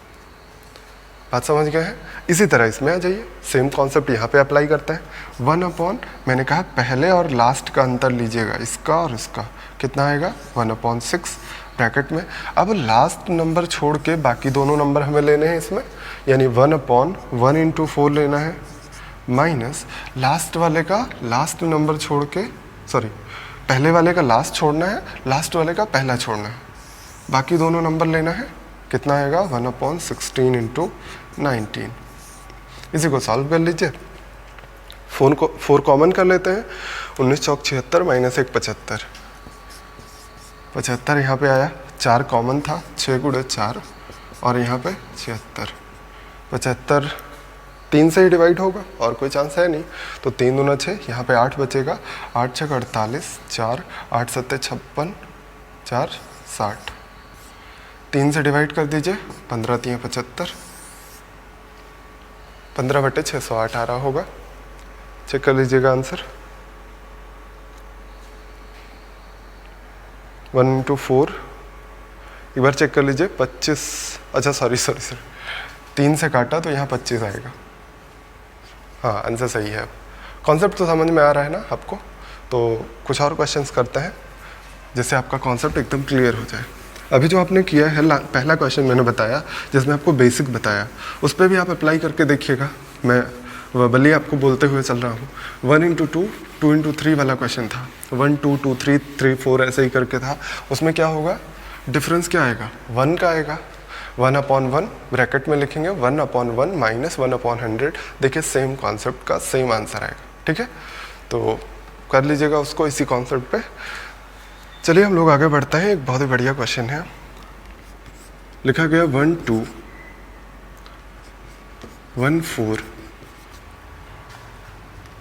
बात समझ गए हैं। इसी तरह इसमें आ जाइए, सेम कॉन्सेप्ट यहाँ पे अप्लाई करते हैं। 1/, मैंने कहा पहले और लास्ट का अंतर लीजिएगा, इसका और इसका, कितना आएगा 1/6। ब्रैकेट में। अब लास्ट नंबर छोड़ के बाकी दोनों नंबर हमें लेने हैं इसमें, यानी 1/1 इंटू 4 लेना है, माइनस लास्ट वाले का लास्ट नंबर छोड़ के, सॉरी पहले वाले का लास्ट छोड़ना है, लास्ट वाले का पहला छोड़ना है, बाकी दोनों नंबर लेना है। कितना आएगा 1/16 इंटू 19। इसी को सॉल्व कर लीजिए। 4 कॉमन कर लेते हैं, 19 चौक 76 माइनस 1 75, 75 यहाँ पे आया, 4 कॉमन था, 6 गुणे 4 और यहाँ पे 76, 75 3 से ही डिवाइड होगा और कोई चांस है नहीं, तो 3 दूना 6, यहाँ पे 8 बचेगा, 8 छक 48, 4 8 सत्ते 56, 4 60, 3 से डिवाइड कर दीजिए, 15 3 75, 15/608 आ रहा होगा। चेक कर लीजिएगा आंसर। 1 इंटू 4 एक बार चेक कर लीजिए, 25, अच्छा सॉरी 3 से काटा तो यहाँ 25 आएगा। हाँ आंसर सही है। कॉन्सेप्ट तो समझ में आ रहा है ना आपको, तो कुछ और क्वेश्चंस करते हैं जिससे आपका कॉन्सेप्ट एकदम क्लियर हो जाए। अभी जो आपने किया है पहला क्वेश्चन मैंने बताया जिसमें आपको बेसिक बताया, उस पर भी आप अप्लाई करके देखिएगा। मैं वर्बली आपको बोलते हुए चल रहा हूँ। 1 इंटू 2 2 इंटू 3 वाला क्वेश्चन था, 1 2 2 3 3 4 ऐसे ही करके था। उसमें क्या होगा, डिफरेंस क्या आएगा, 1 का आएगा। 1/1 ब्रैकेट में लिखेंगे, 1/1 माइनस 1/100। देखिए सेम कॉन्सेप्ट का सेम आंसर आएगा। ठीक है, तो कर लीजिएगा उसको इसी कॉन्सेप्ट पे। चलिए हम लोग आगे बढ़ते हैं। एक बहुत ही बढ़िया क्वेश्चन है, लिखा गया 1 2 1 4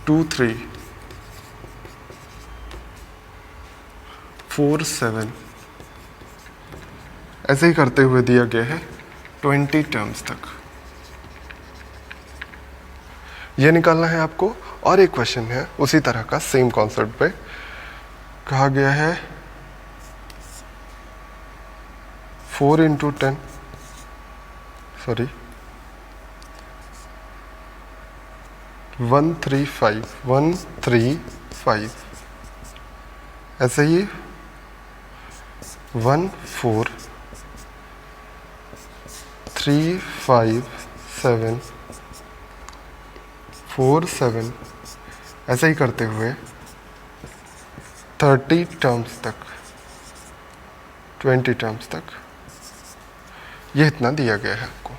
2 3 4 7 ऐसे ही करते हुए दिया गया है 20 टर्म्स तक। ये निकालना है आपको। और एक क्वेश्चन है उसी तरह का सेम कॉन्सेप्ट पे, कहा गया है 4 इंटू 10 सॉरी 135 ऐसे ही 1 4 3 5 7 4 7 ऐसे ही करते हुए 30 टर्म्स तक, 20 टर्म्स तक, ये इतना दिया गया है आपको।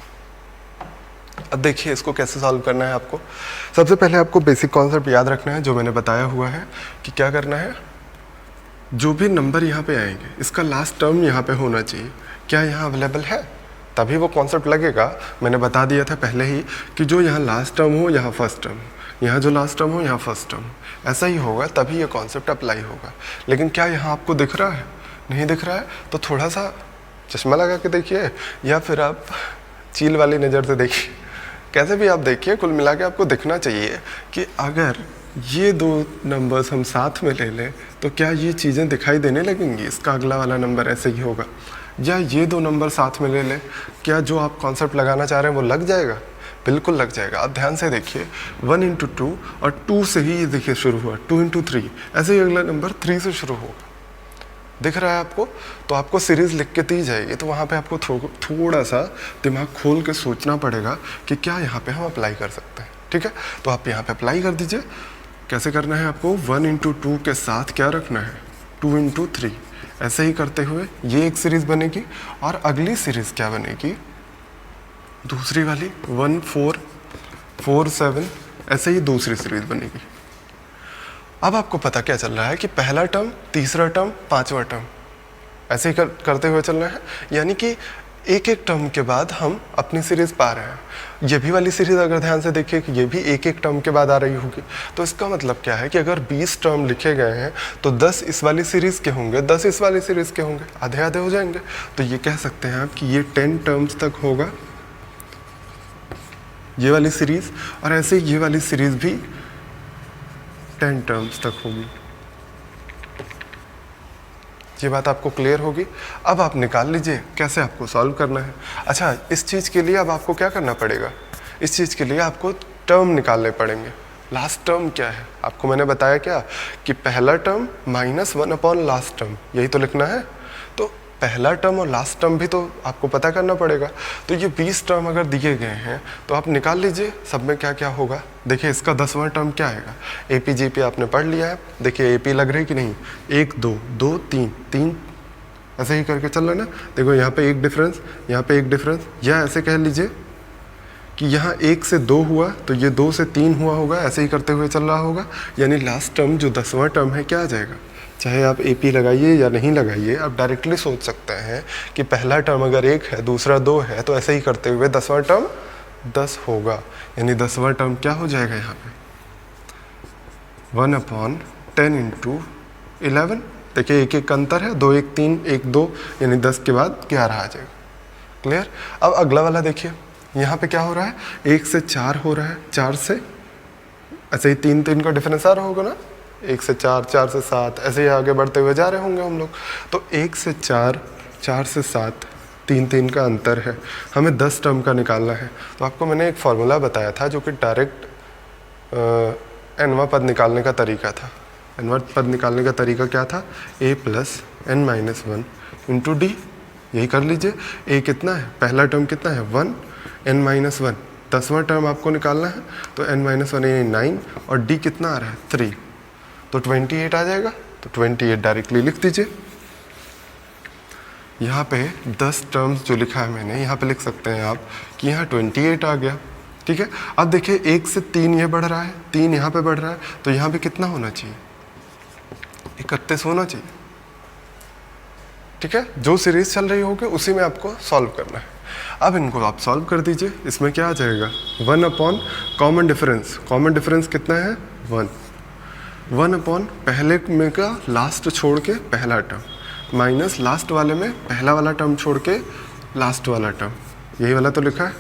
अब देखिए इसको कैसे सॉल्व करना है आपको। सबसे पहले आपको बेसिक कॉन्सेप्ट याद रखना है जो मैंने बताया हुआ है कि क्या करना है। जो भी नंबर यहाँ पे आएंगे इसका लास्ट टर्म यहाँ पे होना चाहिए। क्या यहाँ अवेलेबल है, तभी वो कॉन्सेप्ट लगेगा। मैंने बता दिया था पहले ही कि जो यहाँ लास्ट टर्म हो यहाँ फर्स्ट टर्म, यहाँ जो लास्ट टर्म हो यहाँ फर्स्ट टर्म, ऐसा ही होगा तभी ये कॉन्सेप्ट अप्लाई होगा। लेकिन क्या यहाँ आपको दिख रहा है, नहीं दिख रहा है तो थोड़ा सा चश्मा लगा के देखिए या फिर आप चील वाली नज़र से देखिए, कैसे भी आप देखिए, कुल मिला के आपको दिखना चाहिए कि अगर ये दो नंबर्स हम साथ में ले लें तो क्या ये चीज़ें दिखाई देने लगेंगी। इसका अगला वाला नंबर ऐसे ही होगा। या ये दो नंबर साथ में ले लें, क्या जो आप कॉन्सेप्ट लगाना चाह रहे हैं वो लग जाएगा, बिल्कुल लग जाएगा। आप ध्यान से देखिए 1 इंटू 2 और 2 से ही ये देखिए शुरू हुआ, 2 इंटू 3 ऐसे ही अगला नंबर 3 से शुरू होगा। दिख रहा है आपको, तो आपको सीरीज़ लिख के दी जाएगी तो वहाँ पे आपको थोड़ा सा दिमाग खोल के सोचना पड़ेगा कि क्या यहाँ पे हम अप्लाई कर सकते हैं। ठीक है, तो आप यहाँ पे अप्लाई कर दीजिए। कैसे करना है आपको, 1 इंटू 2 के साथ क्या रखना है 2 इंटू 3, ऐसे ही करते हुए ये एक सीरीज़ बनेगी और अगली सीरीज़ क्या बनेगी, दूसरी वाली 1 4 4 7 ऐसे ही दूसरी सीरीज़ बनेगी। अब आपको पता क्या चल रहा है कि पहला टर्म, तीसरा टर्म, पांचवा टर्म ऐसे ही करते हुए चल रहा है। यानी कि एक एक टर्म के बाद हम अपनी सीरीज़ पा रहे हैं। ये भी वाली सीरीज़ अगर ध्यान से देखिए कि ये भी एक एक टर्म के बाद आ रही होगी, तो इसका मतलब क्या है कि अगर 20 टर्म लिखे गए हैं तो 10 इस वाली सीरीज़ के होंगे, 10 इस वाली सीरीज़ के होंगे, आधे आधे हो जाएंगे। तो ये कह सकते हैं आप कि ये 10 टर्म्स तक होगा ये वाली सीरीज़, और ऐसे ये वाली सीरीज़ भी 10 टर्म्स तक होगी। ये बात आपको क्लियर होगी। अब आप निकाल लीजिए कैसे आपको सॉल्व करना है। अच्छा, इस चीज़ के लिए अब आपको क्या करना पड़ेगा, इस चीज़ के लिए आपको टर्म निकालने पड़ेंगे। लास्ट टर्म क्या है आपको मैंने बताया क्या कि पहला term minus 1 upon last term, यही तो लिखना है। तो पहला टर्म और लास्ट टर्म भी तो आपको पता करना पड़ेगा। तो ये 20 टर्म अगर दिए गए हैं तो आप निकाल लीजिए सब में क्या क्या होगा। देखिए इसका 10वां टर्म क्या आएगा, AP GP आपने पढ़ लिया है। देखिए AP लग रही कि नहीं, 1 2 2 3 3 ऐसे ही करके चल रहा है ना। देखो यहाँ पे एक डिफरेंस, यहाँ पे एक डिफरेंस, या ऐसे कह लीजिए कि यहाँ 1 से 2 हुआ तो ये 2 से 3 हुआ होगा, ऐसे ही करते हुए चल रहा होगा। यानी लास्ट टर्म जो 10वां टर्म है क्या आ जाएगा। चाहे आप AP लगाइए या नहीं लगाइए, आप डायरेक्टली सोच सकते हैं कि पहला टर्म अगर 1 है दूसरा 2 है तो ऐसे ही करते हुए 10वां टर्म 10 होगा। यानी 10वां टर्म क्या हो जाएगा यहाँ पे 1/10 इंटू 11। देखिए एक एक अंतर है, 2 1 3 1 2, यानी 10 के बाद 11 आ जाएगा। क्लियर। अब अगला वाला देखिए, यहाँ पे क्या हो रहा है, 1 से 4 हो रहा है, 4 से ऐसे ही 3 3 का डिफरेंस आ रहा होगा ना, 1 से 4 4 से 7 ऐसे ही आगे बढ़ते हुए जा रहे होंगे हम लोग। तो 1 से 4 4 से 7 3 3 का अंतर है, हमें 10 टर्म का निकालना है। तो आपको मैंने एक फार्मूला बताया था जो कि डायरेक्ट nवां पद निकालने का तरीका था। nवां पद निकालने का तरीका क्या था, a + n-1 इंटू डी। यही कर लीजिए। a कितना है, पहला टर्म कितना है 1, n-1, 10वां टर्म आपको निकालना है तो n-1 यानी 9 और d कितना आ रहा है 3, तो 28 आ जाएगा। तो 28 डायरेक्टली लिख दीजिए। यहाँ पे 10 टर्म्स जो लिखा है मैंने यहाँ पे लिख सकते हैं आप कि यहाँ 28 आ गया। ठीक है। अब देखिए 1 से 3 ये बढ़ रहा है, 3 यहाँ पे बढ़ रहा है, तो यहाँ पे कितना होना चाहिए 31 होना चाहिए। ठीक है। जो सीरीज चल रही होगी उसी में आपको सॉल्व करना है। अब इनको आप सॉल्व कर दीजिए। इसमें क्या आ जाएगा 1 कॉमन डिफरेंस, कॉमन डिफरेंस कितना है 1 पहले में का लास्ट छोड़ के पहला टर्म माइनस लास्ट वाले में पहला वाला टर्म छोड़ के लास्ट वाला टर्म, यही वाला तो लिखा है,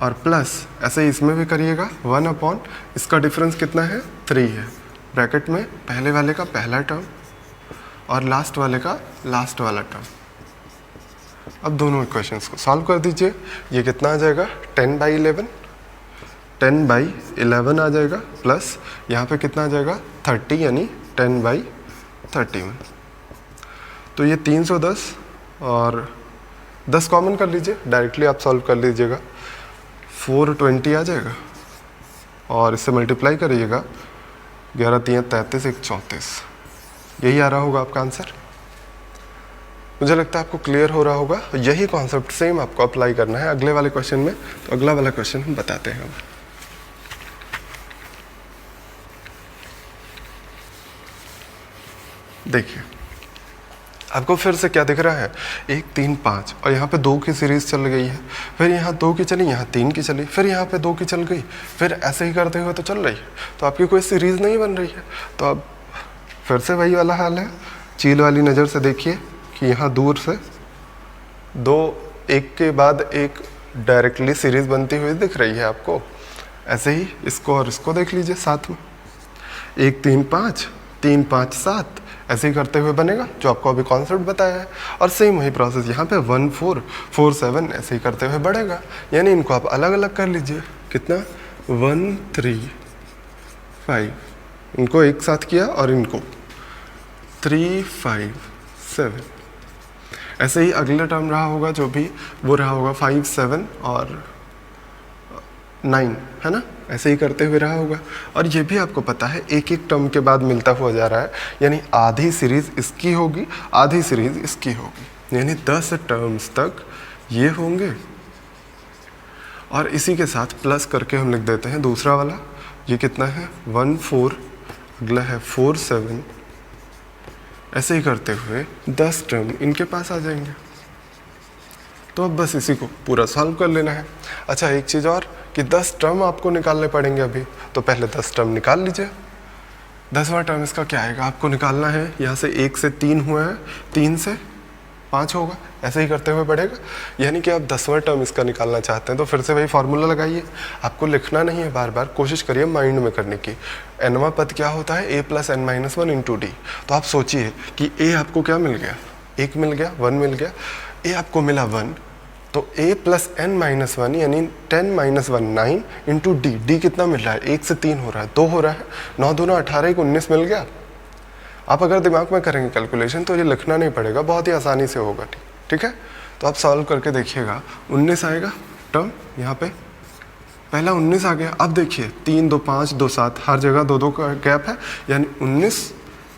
और प्लस ऐसे ही इसमें भी करिएगा 1 इसका डिफरेंस कितना है 3 है, ब्रैकेट में पहले वाले का पहला टर्म और लास्ट वाले का लास्ट वाला टर्म। अब दोनों इक्वेशंस को सॉल्व कर दीजिए। ये कितना आ जाएगा 10/11, 10/11 आ जाएगा, प्लस यहाँ पे कितना आ जाएगा 30 यानी 10/31। तो ये 310 और 10 कॉमन कर लीजिए, डायरेक्टली आप सॉल्व कर लीजिएगा। 420 आ जाएगा और इससे मल्टीप्लाई करिएगा 11 3 33 1 34, यही आ रहा होगा आपका आंसर। मुझे लगता है आपको क्लियर हो रहा होगा। यही कॉन्सेप्ट सेम आपको अप्लाई करना है अगले वाले क्वेश्चन में। तो अगला वाला क्वेश्चन हम बताते हैं। देखिए आपको फिर से क्या दिख रहा है 1 3 5 और यहाँ पे 2 की सीरीज चल गई है, फिर यहाँ 2 की चली, यहाँ 3 की चली, फिर यहाँ पे 2 की चल गई, फिर ऐसे ही करते हुए तो चल रही है, तो आपकी कोई सीरीज नहीं बन रही है। तो अब फिर से वही वाला हाल है, चील वाली नज़र से देखिए कि यहाँ दूर से 2 एक के बाद एक डायरेक्टली सीरीज बनती हुई दिख रही है आपको। ऐसे ही इसको और इसको देख लीजिए साथ में, 1 3 5 3 5 7 ऐसे ही करते हुए बनेगा जो आपको अभी कॉन्सेप्ट बताया है। और सेम वही प्रोसेस यहाँ पे 1 4 4 7 ऐसे ही करते हुए बढ़ेगा। यानी इनको आप अलग अलग कर लीजिए। कितना 1 3 5, इनको एक साथ किया और इनको 3 5 7, ऐसे ही अगला टर्म रहा होगा जो भी वो रहा होगा 5 7 और 9, है ना, ऐसे ही करते हुए रहा होगा। और ये भी आपको पता है एक एक टर्म के बाद मिलता हुआ जा रहा है, यानी आधी सीरीज इसकी होगी आधी सीरीज इसकी होगी, यानी 10 टर्म्स तक ये होंगे। और इसी के साथ प्लस करके हम लिख देते हैं दूसरा वाला, ये कितना है 1 4, अगला है 4 7, ऐसे ही करते हुए 10 टर्म इनके पास आ जाएंगे। तो अब बस इसी को पूरा सॉल्व कर लेना है। अच्छा एक चीज़ और कि 10 टर्म आपको निकालने पड़ेंगे अभी, तो पहले 10 टर्म निकाल लीजिए। 10वां टर्म इसका क्या आएगा आपको निकालना है। यहाँ से 1 से 3 हुआ है, 3 से 5 होगा, ऐसे ही करते हुए बढ़ेगा। यानी कि आप 10वां टर्म इसका निकालना चाहते हैं तो फिर से वही फार्मूला लगाइए। आपको लिखना नहीं है बार बार, कोशिश करिए माइंड में करने की। nवां पद क्या होता है a + n-1 इंटू डी। तो आप सोचिए कि a आपको क्या मिल गया, 1 मिल गया, 1 मिल गया, a आपको मिला 1, तो a + n-1 यानी 10 - 1 9 इंटू डी। डी कितना मिल रहा है 1 से 3 हो रहा है, 2 हो रहा है, 9 दूना 18 1 19 मिल गया। आप अगर दिमाग में करेंगे कैलकुलेशन तो ये लिखना नहीं पड़ेगा, बहुत ही आसानी से होगा। ठीक है, तो आप सॉल्व करके देखिएगा। 19 आएगा टर्म यहाँ पे, पहला 19 आ गया। अब देखिए 3 2 5 2 7, हर जगह 2 2 का गैप है, यानी 19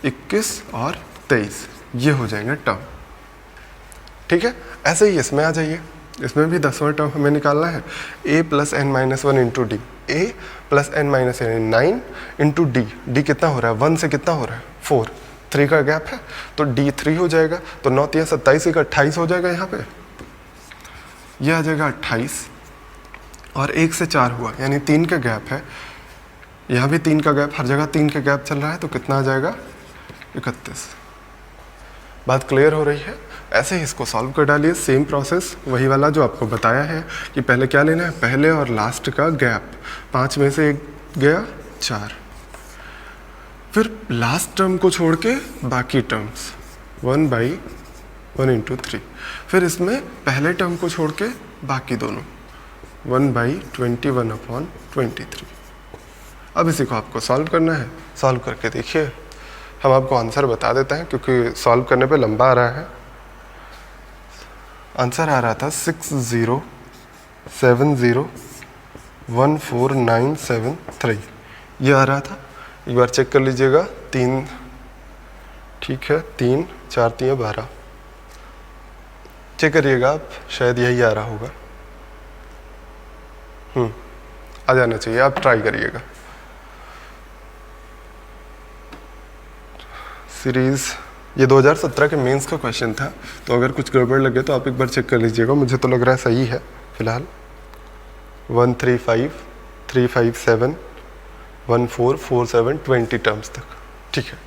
21 और 23 ये हो जाएंगे टर्म। ठीक है, ऐसे ही इसमें आ जाइए, इसमें भी 10वां टर्म हमें निकालना है। a plus n minus one into d, a plus n minus n 9 into d, d कितना हो रहा है 1 से कितना हो रहा है 4, 3 का गैप है तो डी 3 हो जाएगा, तो 9 3 27 का 28 हो जाएगा। यहाँ पे ये आ जाएगा 28 और 1 से 4 हुआ यानी 3 का गैप है, यहाँ भी 3 का गैप, हर जगह 3 का गैप चल रहा है, तो कितना आ जाएगा 31। बात क्लियर हो रही है? ऐसे ही इसको सॉल्व कर डालिए, सेम प्रोसेस वही वाला जो आपको बताया है कि पहले क्या लेना है, पहले और लास्ट का गैप, 5 में से 1 गया 4, फिर लास्ट टर्म को छोड़ के बाकी टर्म्स 1/1 इंटू 3, फिर इसमें पहले टर्म को छोड़ के बाकी दोनों 1/21/23। अब इसी को आपको सॉल्व करना है, सॉल्व करके देखिए, हम आपको आंसर बता देते हैं क्योंकि सॉल्व करने पे लंबा आ रहा है। आंसर आ रहा था 60701497 ये आ रहा था। एक बार चेक कर लीजिएगा, 3 ठीक है, 3 4 3 12 चेक करिएगा आप, शायद यही आ रहा होगा। आ जाना चाहिए, आप ट्राई करिएगा। सीरीज ये 2017 के मेंस का क्वेश्चन था, तो अगर कुछ गड़बड़ लगे तो आप एक बार चेक कर लीजिएगा, मुझे तो लग रहा है सही है फिलहाल। 135 357 1447 20 टर्म्स तक, ठीक है।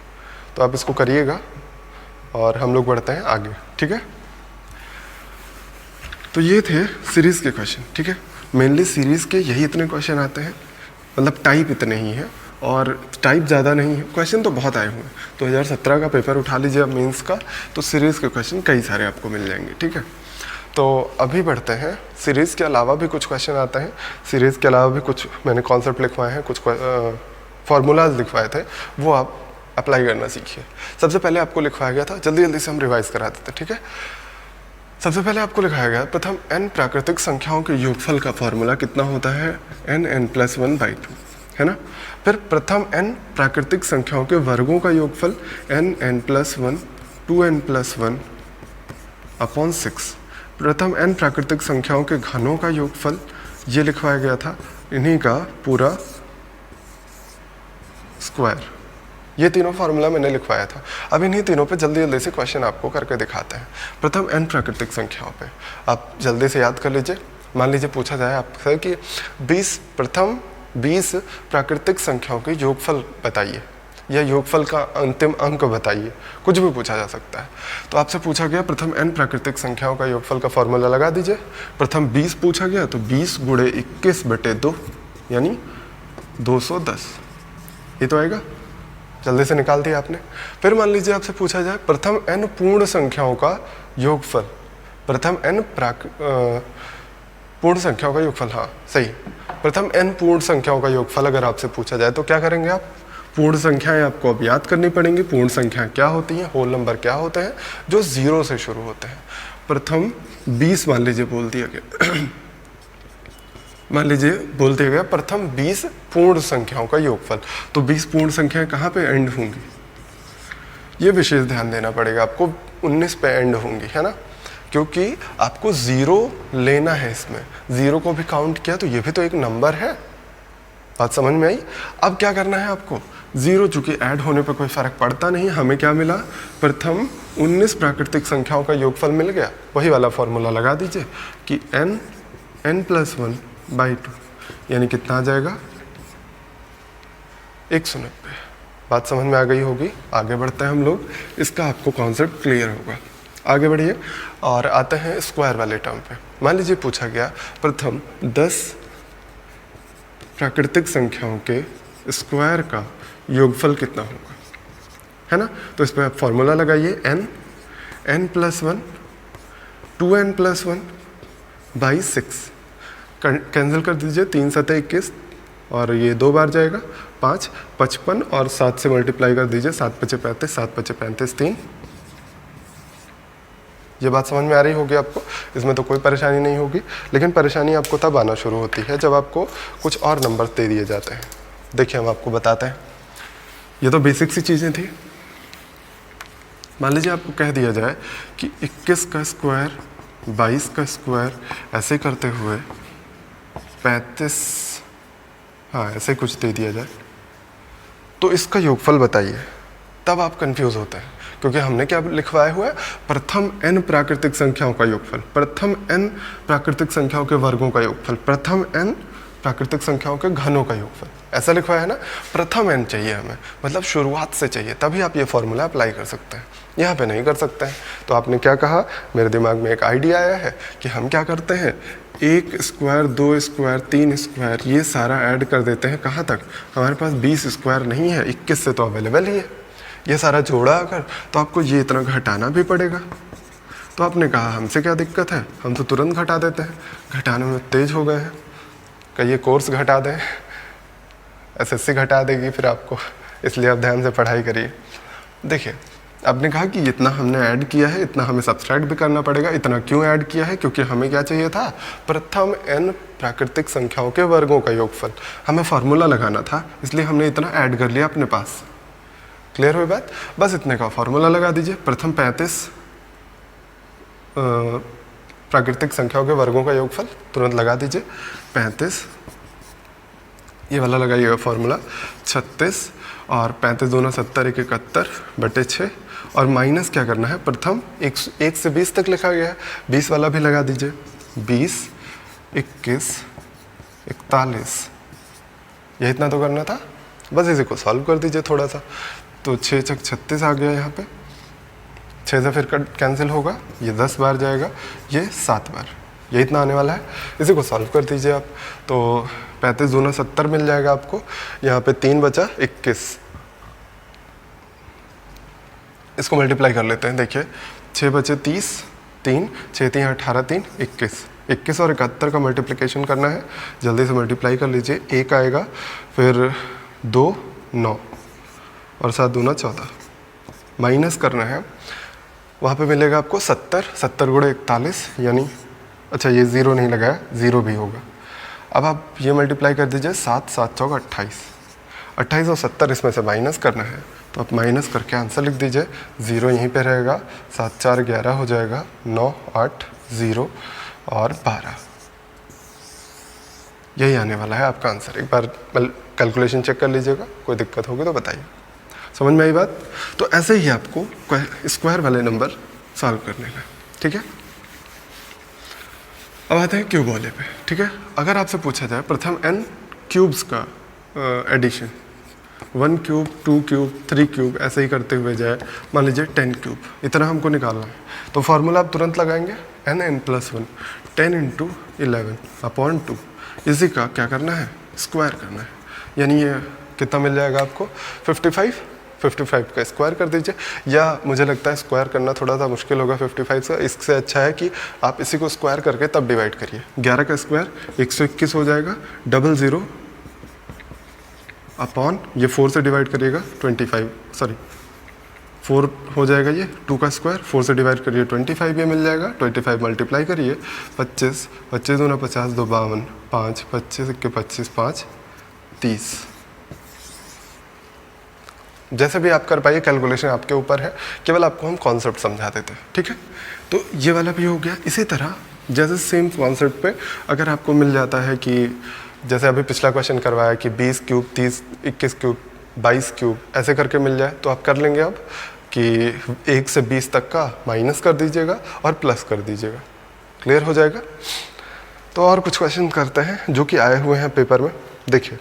तो आप इसको करिएगा और हम लोग बढ़ते हैं आगे, ठीक है। तो ये थे सीरीज के क्वेश्चन, ठीक है। मेनली सीरीज के यही इतने क्वेश्चन आते हैं, मतलब टाइप इतने ही हैं और टाइप ज़्यादा नहीं है, क्वेश्चन तो बहुत आए हुए हैं। 2017 का पेपर उठा लीजिए अब मेंस का, तो सीरीज़ के क्वेश्चन कई सारे आपको मिल जाएंगे, ठीक है। तो अभी बढ़ते हैं, सीरीज़ के अलावा भी कुछ क्वेश्चन आते हैं, सीरीज़ के अलावा भी कुछ मैंने कॉन्सेप्ट लिखवाए हैं, कुछ फार्मूलाज लिखवाए थे, वो आप अप्लाई करना सीखिए। सबसे पहले आपको लिखवाया गया था, जल्दी जल्दी से हम रिवाइज करा देते हैं, ठीक है। सबसे पहले आपको लिखाया गया प्रथम n प्राकृतिक संख्याओं के योगफल का फॉर्मूला कितना होता है, n+1/2, है ना। फिर प्रथम n प्राकृतिक संख्याओं के वर्गों का योगफल n+1 2n+1/6। प्रथम n प्राकृतिक संख्याओं के घनों का योगफल ये लिखवाया गया था, इन्हीं का पूरा स्क्वायर। ये तीनों फार्मूला मैंने लिखवाया था। अब इन्हीं तीनों पे जल्दी जल्दी से क्वेश्चन आपको करके दिखाते हैं। प्रथम n प्राकृतिक संख्याओं पे आप जल्दी से याद कर लीजिए। मान लीजिए पूछा जाए आपसे कि 20 प्राकृतिक संख्याओं के योगफल बताइए या योगफल का अंतिम अंक बताइए, कुछ भी पूछा जा सकता है। तो आपसे पूछा गया प्रथम n प्राकृतिक संख्याओं का योगफल का फॉर्मूला लगा दीजिए। प्रथम 20 पूछा गया तो 20 × 21/2 यानी 210, ये तो आएगा, जल्दी से निकाल दिया आपने। फिर मान लीजिए आपसे पूछा जाए प्रथम n पूर्ण संख्याओं का योगफल, प्रथम n पूर्ण संख्याओं का योगफल, हाँ सही, प्रथम n पूर्ण संख्याओं का योगफल अगर आपसे पूछा जाए तो क्या करेंगे आप, पूर्ण संख्याएं आपको अब याद करनी पड़ेंगी। पूर्ण संख्याएं क्या होती हैं, होल नंबर क्या होते हैं जो 0 से शुरू होते हैं। प्रथम 20 मान लीजिए बोल दिया गया मान लीजिए बोल दिया गया प्रथम 20 पूर्ण संख्याओं का योगफल, तो 20 पूर्ण संख्याएं कहाँ पे एंड होंगी, ये विशेष ध्यान देना पड़ेगा आपको, 19 पे एंड होंगी, है ना, क्योंकि आपको 0 लेना है। इसमें 0 को भी काउंट किया तो ये भी तो एक नंबर है। बात समझ में आई। अब क्या करना है आपको, 0 चूंकि ऐड होने पर कोई फर्क पड़ता नहीं, हमें क्या मिला, प्रथम 19 प्राकृतिक संख्याओं का योगफल मिल गया। वही वाला फॉर्मूला लगा दीजिए कि n+1/2 यानी कितना आ जाएगा 190। बात समझ में आ गई होगी। आगे बढ़ते हैं हम लोग, इसका आपको कॉन्सेप्ट क्लियर होगा। आगे बढ़िए और आते हैं स्क्वायर वाले टर्म पे। मान लीजिए पूछा गया प्रथम 10 प्राकृतिक संख्याओं के स्क्वायर का योगफल कितना होगा, है ना। तो इस पर आप फॉर्मूला लगाइए, n+1 2n+1/6 कैंसिल कर दीजिए, 3 × 7 = 21, और ये 2 बार जाएगा 5, 55 और 7 से मल्टीप्लाई कर दीजिए, 7 पचे 35, 7 पचे 35, 3। ये बात समझ में आ रही होगी आपको, इसमें तो कोई परेशानी नहीं होगी। लेकिन परेशानी आपको तब आना शुरू होती है जब आपको कुछ और नंबर दे दिए जाते हैं। देखिए हम आपको बताते हैं, ये तो बेसिक सी चीज़ें थी। मान लीजिए आपको कह दिया जाए कि 21 का स्क्वायर 22 का स्क्वायर ऐसे करते हुए 35, हाँ ऐसे कुछ दे दिया जाए, तो इसका योगफल बताइए। तब आप कंफ्यूज होते हैं, क्योंकि हमने क्या लिखवाया हुआ है, प्रथम n प्राकृतिक संख्याओं का योगफल, प्रथम n प्राकृतिक संख्याओं के वर्गों का योगफल, प्रथम n प्राकृतिक संख्याओं के घनों का योगफल, ऐसा लिखवाया है ना। प्रथम n चाहिए हमें, मतलब शुरुआत से चाहिए, तभी आप ये फॉर्मूला अप्लाई कर सकते हैं। यहाँ पे नहीं कर सकते हैं। तो आपने क्या कहा, मेरे दिमाग में एक आइडिया आया है कि हम क्या करते हैं, 1 स्क्वायर 2 स्क्वायर 3 स्क्वायर ये सारा ऐड कर देते हैं। कहाँ तक, हमारे पास 20 स्क्वायर नहीं है, 21 से तो अवेलेबल ही है। ये सारा जोड़ा अगर, तो आपको ये इतना घटाना भी पड़ेगा। तो आपने कहा हमसे क्या दिक्कत है, हम तो तुरंत घटा देते हैं, घटाने में तेज हो गए हैं। कहिए कोर्स घटा दें, एसएससी घटा देगी फिर आपको, इसलिए आप ध्यान से पढ़ाई करिए। देखिए आपने कहा कि इतना हमने ऐड किया है, इतना हमें सब्सट्रैक्ट भी करना पड़ेगा। इतना क्यों ऐड किया है, क्योंकि हमें क्या चाहिए था, प्रथम n प्राकृतिक संख्याओं के वर्गों का योगफल। हमें फार्मूला लगाना था, इसलिए हमने इतना ऐड कर लिया अपने पास। क्लियर हुई बात, बस इतने का फार्मूला लगा दीजिए। प्रथम 35 प्राकृतिक संख्याओं के वर्गों का योगफल तुरंत लगा दीजिए, 35, ये वाला लगाइएगा फार्मूला, 36 और 35 दूना 70, 1 71 बटे 6 और माइनस क्या करना है, प्रथम 1 से 20 तक लिखा गया है, 20 वाला भी लगा दीजिए, 20, 21, 41, ये इतना तो करना था। बस इसी को सॉल्व कर दीजिए थोड़ा सा, तो 6 छक 36 आ गया यहाँ पे, 6 से फिर कैंसिल होगा, ये 10 बार जाएगा, ये 7 बार, ये इतना आने वाला है। इसी को सॉल्व कर दीजिए आप, तो 35 दूना 70 मिल जाएगा आपको। यहाँ पे 3 बचा 21, इसको मल्टीप्लाई कर लेते हैं। देखिए 6 बचे 30, 3, 6 3 18, 3 21, 21 और 71 का मल्टीप्लिकेशन करना है, जल्दी से मल्टीप्लाई कर लीजिए। 1 आएगा, फिर 2 9 और 7 दूना 14, माइनस करना है, वहाँ पे मिलेगा आपको 70, 70 गुणे 41 यानी, अच्छा ये 0 नहीं लगाया, 0 भी होगा। अब आप ये मल्टीप्लाई कर दीजिए, 7 7 चौक 28, 28 और 70 इसमें से माइनस करना है, तो आप माइनस करके आंसर लिख दीजिए। 0 यहीं पे रहेगा, 7 4 11 हो जाएगा, 9 8 0 और 12, यही आने वाला है आपका आंसर। एक बार कैलकुलेशन चेक कर लीजिएगा, कोई दिक्कत होगी तो बताइए। समझ में आई बात, तो ऐसे ही आपको स्क्वायर वाले नंबर सॉल्व करने का, ठीक है। अब आते हैं क्यूब वाले पे, ठीक है। अगर आपसे पूछा जाए प्रथम n क्यूब्स का एडिशन, 1 क्यूब 2 क्यूब 3 क्यूब ऐसे ही करते हुए जाए, मान लीजिए 10 क्यूब, इतना हमको निकालना है, तो फार्मूला आप तुरंत लगाएंगे, n+1 10 × 11 अपॉन 2, इसी का क्या करना है, स्क्वायर करना है, यानी ये कितना मिल जाएगा आपको 55 का स्क्वायर कर दीजिए। या मुझे लगता है स्क्वायर करना थोड़ा सा मुश्किल होगा 55 का, इससे अच्छा है कि आप इसी को स्क्वायर करके तब डिवाइड करिए। 11 का स्क्वायर 121 हो जाएगा, 00 अपॉन ये 4 से डिवाइड करिएगा 4 हो जाएगा, ये 2 का स्क्वायर 4 से डिवाइड करिए 25 ये मिल जाएगा, 25 मल्टीप्लाई करिए 25 25 दूना 50 2 52 5 25 1 25 5 30, जैसे भी आप कर पाइए, कैलकुलेशन आपके ऊपर है, केवल आपको हम कॉन्सेप्ट समझा देते हैं, ठीक है। तो ये वाला भी हो गया। इसी तरह जैसे सेम कॉन्सेप्ट पे अगर आपको मिल जाता है कि जैसे अभी पिछला क्वेश्चन करवाया कि 20 क्यूब 30 21 क्यूब 22 क्यूब ऐसे करके मिल जाए, तो आप कर लेंगे अब कि 1 से 20 तक का माइनस कर दीजिएगा और प्लस कर दीजिएगा, क्लियर हो जाएगा। तो और कुछ क्वेश्चन करते हैं जो कि आए हुए हैं पेपर में। देखिए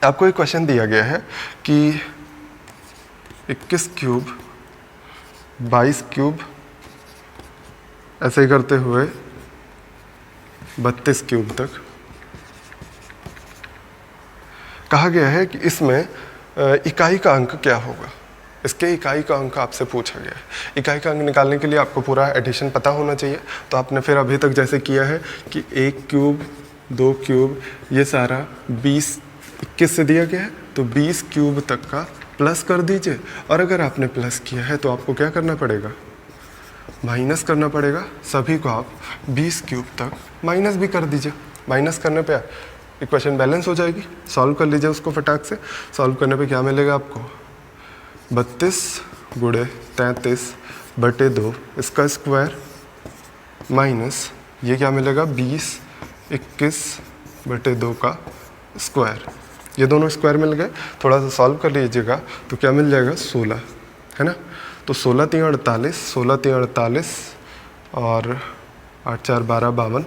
आपको एक क्वेश्चन दिया गया है कि 21 क्यूब 22 क्यूब ऐसे ही करते हुए 32 क्यूब तक कहा गया है कि इसमें इकाई का अंक क्या होगा। इसके इकाई का अंक आपसे पूछा गया है। इकाई का अंक निकालने के लिए आपको पूरा एडिशन पता होना चाहिए। तो आपने फिर अभी तक जैसे किया है कि 1 क्यूब 2 क्यूब, ये सारा 20 21 से दिया गया है, तो 20 क्यूब तक का प्लस कर दीजिए। और अगर आपने प्लस किया है तो आपको क्या करना पड़ेगा, माइनस करना पड़ेगा। सभी को आप 20 क्यूब तक माइनस भी कर दीजिए। माइनस करने पे इक्वेशन बैलेंस हो जाएगी। सॉल्व कर लीजिए उसको फटाक से। सॉल्व करने पे क्या मिलेगा आपको, 32 गुणे 33 बटे 2 इसका स्क्वायर माइनस ये क्या मिलेगा 20 21 बटे 2 का स्क्वायर। ये दोनों स्क्वायर मिल गए। थोड़ा सा सॉल्व कर लीजिएगा तो क्या मिल जाएगा 16, है ना। तो 16 3 48, 16 3 48 और 8 4 12 52,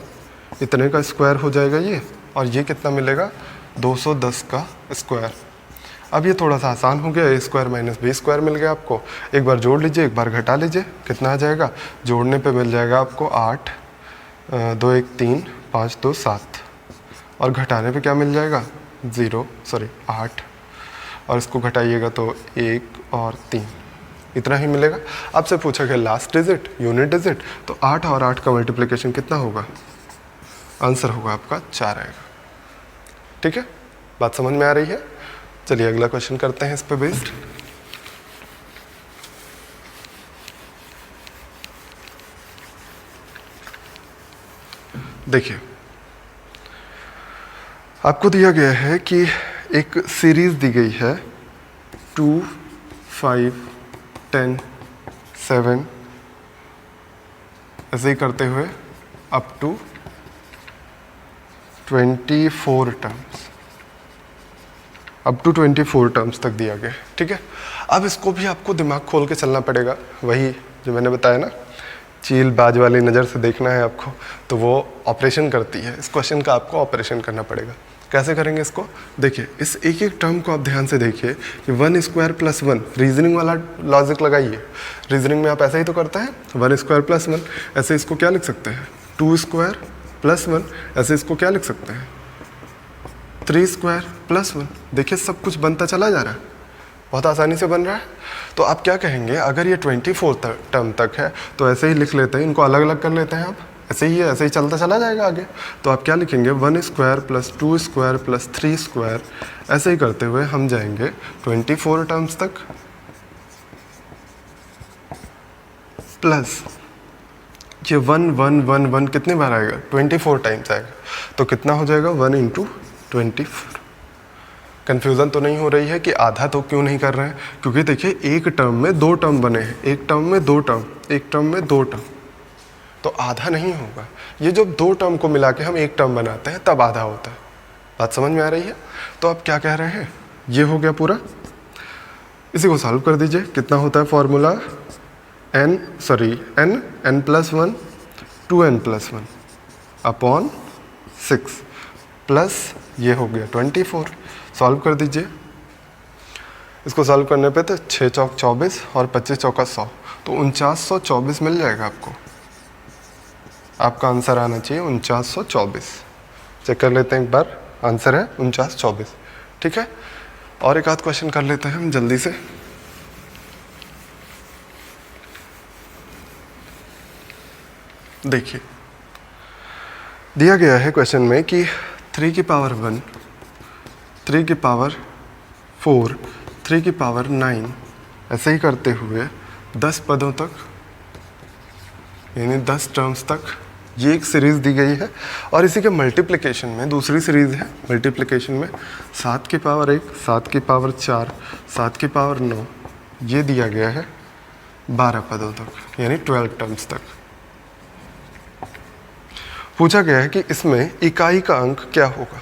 इतने का स्क्वायर हो जाएगा ये। और ये कितना मिलेगा 210 का स्क्वायर। अब ये थोड़ा सा आसान हो गया, ए स्क्वायर माइनस बी स्क्वायर मिल गया आपको। एक बार जोड़ लीजिए, एक बार घटा लीजिए, कितना आ जाएगा। जोड़ने पे मिल जाएगा आपको 8 2 1 3 5 2 7, और घटाने पे क्या मिल जाएगा 8, और इसको घटाइएगा तो 1 और 3, इतना ही मिलेगा। आपसे पूछा गया लास्ट डिजिट यूनिट डिजिट, तो 8 और 8 का मल्टीप्लिकेशन कितना होगा, आंसर होगा आपका 4 आएगा। ठीक है, बात समझ में आ रही है। चलिए अगला क्वेश्चन करते हैं इस पे बेस्ड। देखिए आपको दिया गया है कि एक सीरीज दी गई है 2 5 10 7 ऐसे ही करते हुए up to 24 terms, up to 24 terms तक दिया गया है। ठीक है, अब इसको भी आपको दिमाग खोल के चलना पड़ेगा। वही जो मैंने बताया ना, चील बाज वाली नज़र से देखना है आपको, तो वो ऑपरेशन करती है। इस क्वेश्चन का आपको ऑपरेशन करना पड़ेगा। कैसे करेंगे इसको, देखिए इस एक एक टर्म को आप ध्यान से देखिए कि 1 स्क्वायर प्लस 1, रीजनिंग वाला लॉजिक लगाइए। रीजनिंग में आप ऐसा ही तो करते हैं, 1 स्क्वायर प्लस 1, ऐसे इसको क्या लिख सकते हैं 2 स्क्वायर प्लस 1, ऐसे इसको क्या लिख सकते हैं 3 स्क्वायर प्लस 1। देखिए सब कुछ बनता चला जा रहा है, बहुत आसानी से बन रहा है। तो आप क्या कहेंगे, अगर ये 24 टर्म तक है तो ऐसे ही लिख लेते हैं, इनको अलग अलग कर लेते हैं आप, ऐसे ही है, ऐसे ही चलता चला जाएगा आगे। तो आप क्या लिखेंगे 1 square plus 2 square plus 3 square, ऐसे ही करते हुए हम जाएंगे 24 टर्म्स तक, प्लस ये 1 1 1 1 कितने बार आएगा 24 टाइम्स आएगा, तो कितना हो जाएगा 1 × 24। कन्फ्यूज़न तो नहीं हो रही है कि आधा तो क्यों नहीं कर रहे हैं, क्योंकि देखिए एक टर्म में 2 टर्म बने हैं, एक टर्म में 2 टर्म, एक टर्म में 2 टर्म, तो आधा नहीं होगा। ये जब 2 टर्म को मिला के हम एक टर्म बनाते हैं तब आधा होता है। बात समझ में आ रही है। तो आप क्या कह रहे हैं, ये हो गया पूरा, इसी को सॉल्व कर दीजिए। कितना होता है formula n + 1 2n+1 upon 6 plus ये हो गया 24। सॉल्व कर दीजिए। इसको सॉल्व करने पे तो 6 चौक 24 और 25 चौका 100, तो 4924 मिल जाएगा आपको। आपका आंसर आना चाहिए 4924। चेक कर लेते हैं एक बार, आंसर है 4924। ठीक है, और एक आध क्वेश्चन कर लेते हैं हम जल्दी से। देखिए दिया गया है क्वेश्चन में कि 3 की पावर 1, 3 की पावर 4, 3 की पावर 9, ऐसे ही करते हुए 10 पदों तक, यानी 10 टर्म्स तक ये एक सीरीज़ दी गई है। और इसी के मल्टीप्लिकेशन में दूसरी सीरीज़ है, मल्टीप्लिकेशन में 7 की पावर 1, 7 की पावर 4, 7 की पावर 9, ये दिया गया है 12 पदों तक, यानी 12 टर्म्स तक। पूछा गया है कि इसमें इकाई का अंक क्या होगा,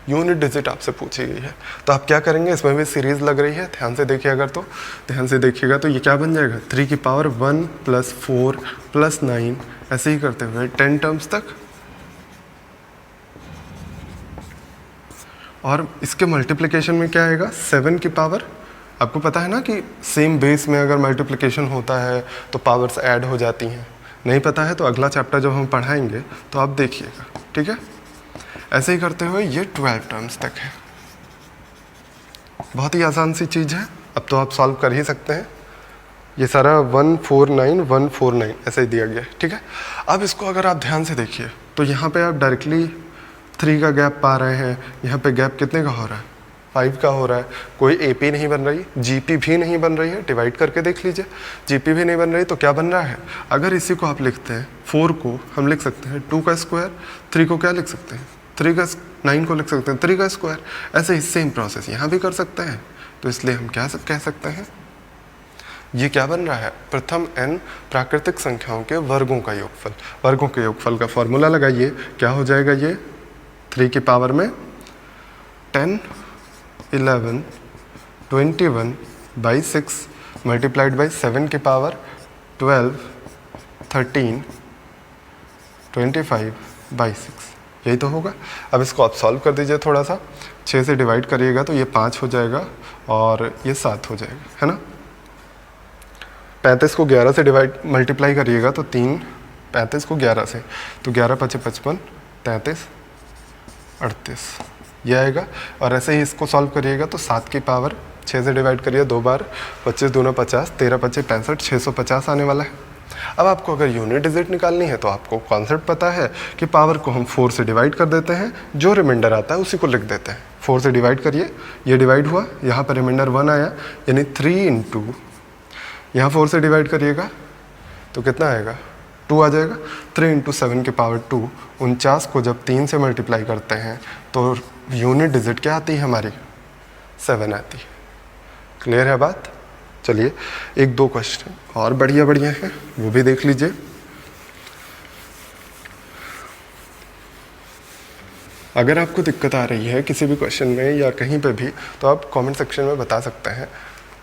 यूनिट डिजिट आपसे पूछी गई है। तो आप क्या करेंगे, इसमें भी सीरीज़ लग रही है, ध्यान से देखिए, अगर तो ध्यान से देखिएगा तो ये क्या बन जाएगा 3 की पावर 1 + 4 + 9, ऐसे ही करते हुए 10 टर्म्स तक। और इसके मल्टीप्लिकेशन में क्या आएगा 7 की पावर, आपको पता है ना कि सेम बेस में अगर मल्टीप्लिकेशन होता है तो पावर्स ऐड हो जाती हैं। नहीं पता है तो अगला चैप्टर जब हम पढ़ाएंगे तो आप देखिएगा। ठीक है, ऐसे ही करते हुए ये 12 टर्म्स तक है। बहुत ही आसान सी चीज़ है, अब तो आप सॉल्व कर ही सकते हैं। ये सारा 149 149 ऐसे ही दिया गया है। ठीक है, अब इसको अगर आप ध्यान से देखिए तो यहाँ पे आप डायरेक्टली 3 का गैप पा रहे हैं। यहाँ पे गैप कितने का हो रहा है? 5 का हो रहा है। कोई AP नहीं बन रही, GP भी नहीं बन रही है, डिवाइड करके देख लीजिए, GP भी नहीं बन रही, तो क्या बन रहा है? अगर इसी को आप लिखते हैं 4 को हम लिख सकते हैं 2 का स्क्वायर, 3 को क्या लिख सकते हैं 9 को लिख सकते हैं 3 का स्क्वायर। ऐसे ही सेम प्रोसेस यहाँ भी कर सकते हैं। तो इसलिए हम क्या कह सकते हैं, ये क्या बन रहा है? प्रथम n प्राकृतिक संख्याओं के वर्गों का योगफल। वर्गों के योगफल का फॉर्मूला लगाइए, क्या हो जाएगा? ये 3 की पावर में 10, 11, 21 बाई 6 मल्टीप्लाइड बाई 7 की पावर 12, 13, 25 बाई 6, यही तो होगा। अब इसको आप सॉल्व कर दीजिए थोड़ा सा, 6 से डिवाइड करिएगा तो ये 5 हो जाएगा और ये 7 हो जाएगा, है ना। 35 को 11 से मल्टीप्लाई करिएगा तो 3, 35 को 11 से तो 11 × 5 = 55, 33, 38 ये आएगा। और ऐसे ही इसको सॉल्व करिएगा तो 7 की पावर 6 से डिवाइड करिए 2 बार, 25 दूना 50, 13 × 5 = 65, 650 आने वाला है। अब आपको अगर यूनिट डिजिट निकालनी है तो आपको कॉन्सेप्ट पता है कि पावर को हम 4 से डिवाइड कर देते हैं, जो रिमाइंडर आता है उसी को लिख देते हैं। 4 से डिवाइड करिए, ये डिवाइड हुआ, यहाँ पर रिमाइंडर 1 आया, यानी 3 × यहाँ 4 से डिवाइड करिएगा तो कितना आएगा? 2 आ जाएगा। 3 × 7 की पावर 2, 49 को जब 3 से मल्टीप्लाई करते हैं तो यूनिट डिजिट क्या आती है हमारी? 7 आती है। क्लियर है बात? चलिए 1-2 क्वेश्चन और बढ़िया हैं, वो भी देख लीजिए। अगर आपको दिक्कत आ रही है किसी भी क्वेश्चन में या कहीं पे भी तो आप कमेंट सेक्शन में बता सकते हैं,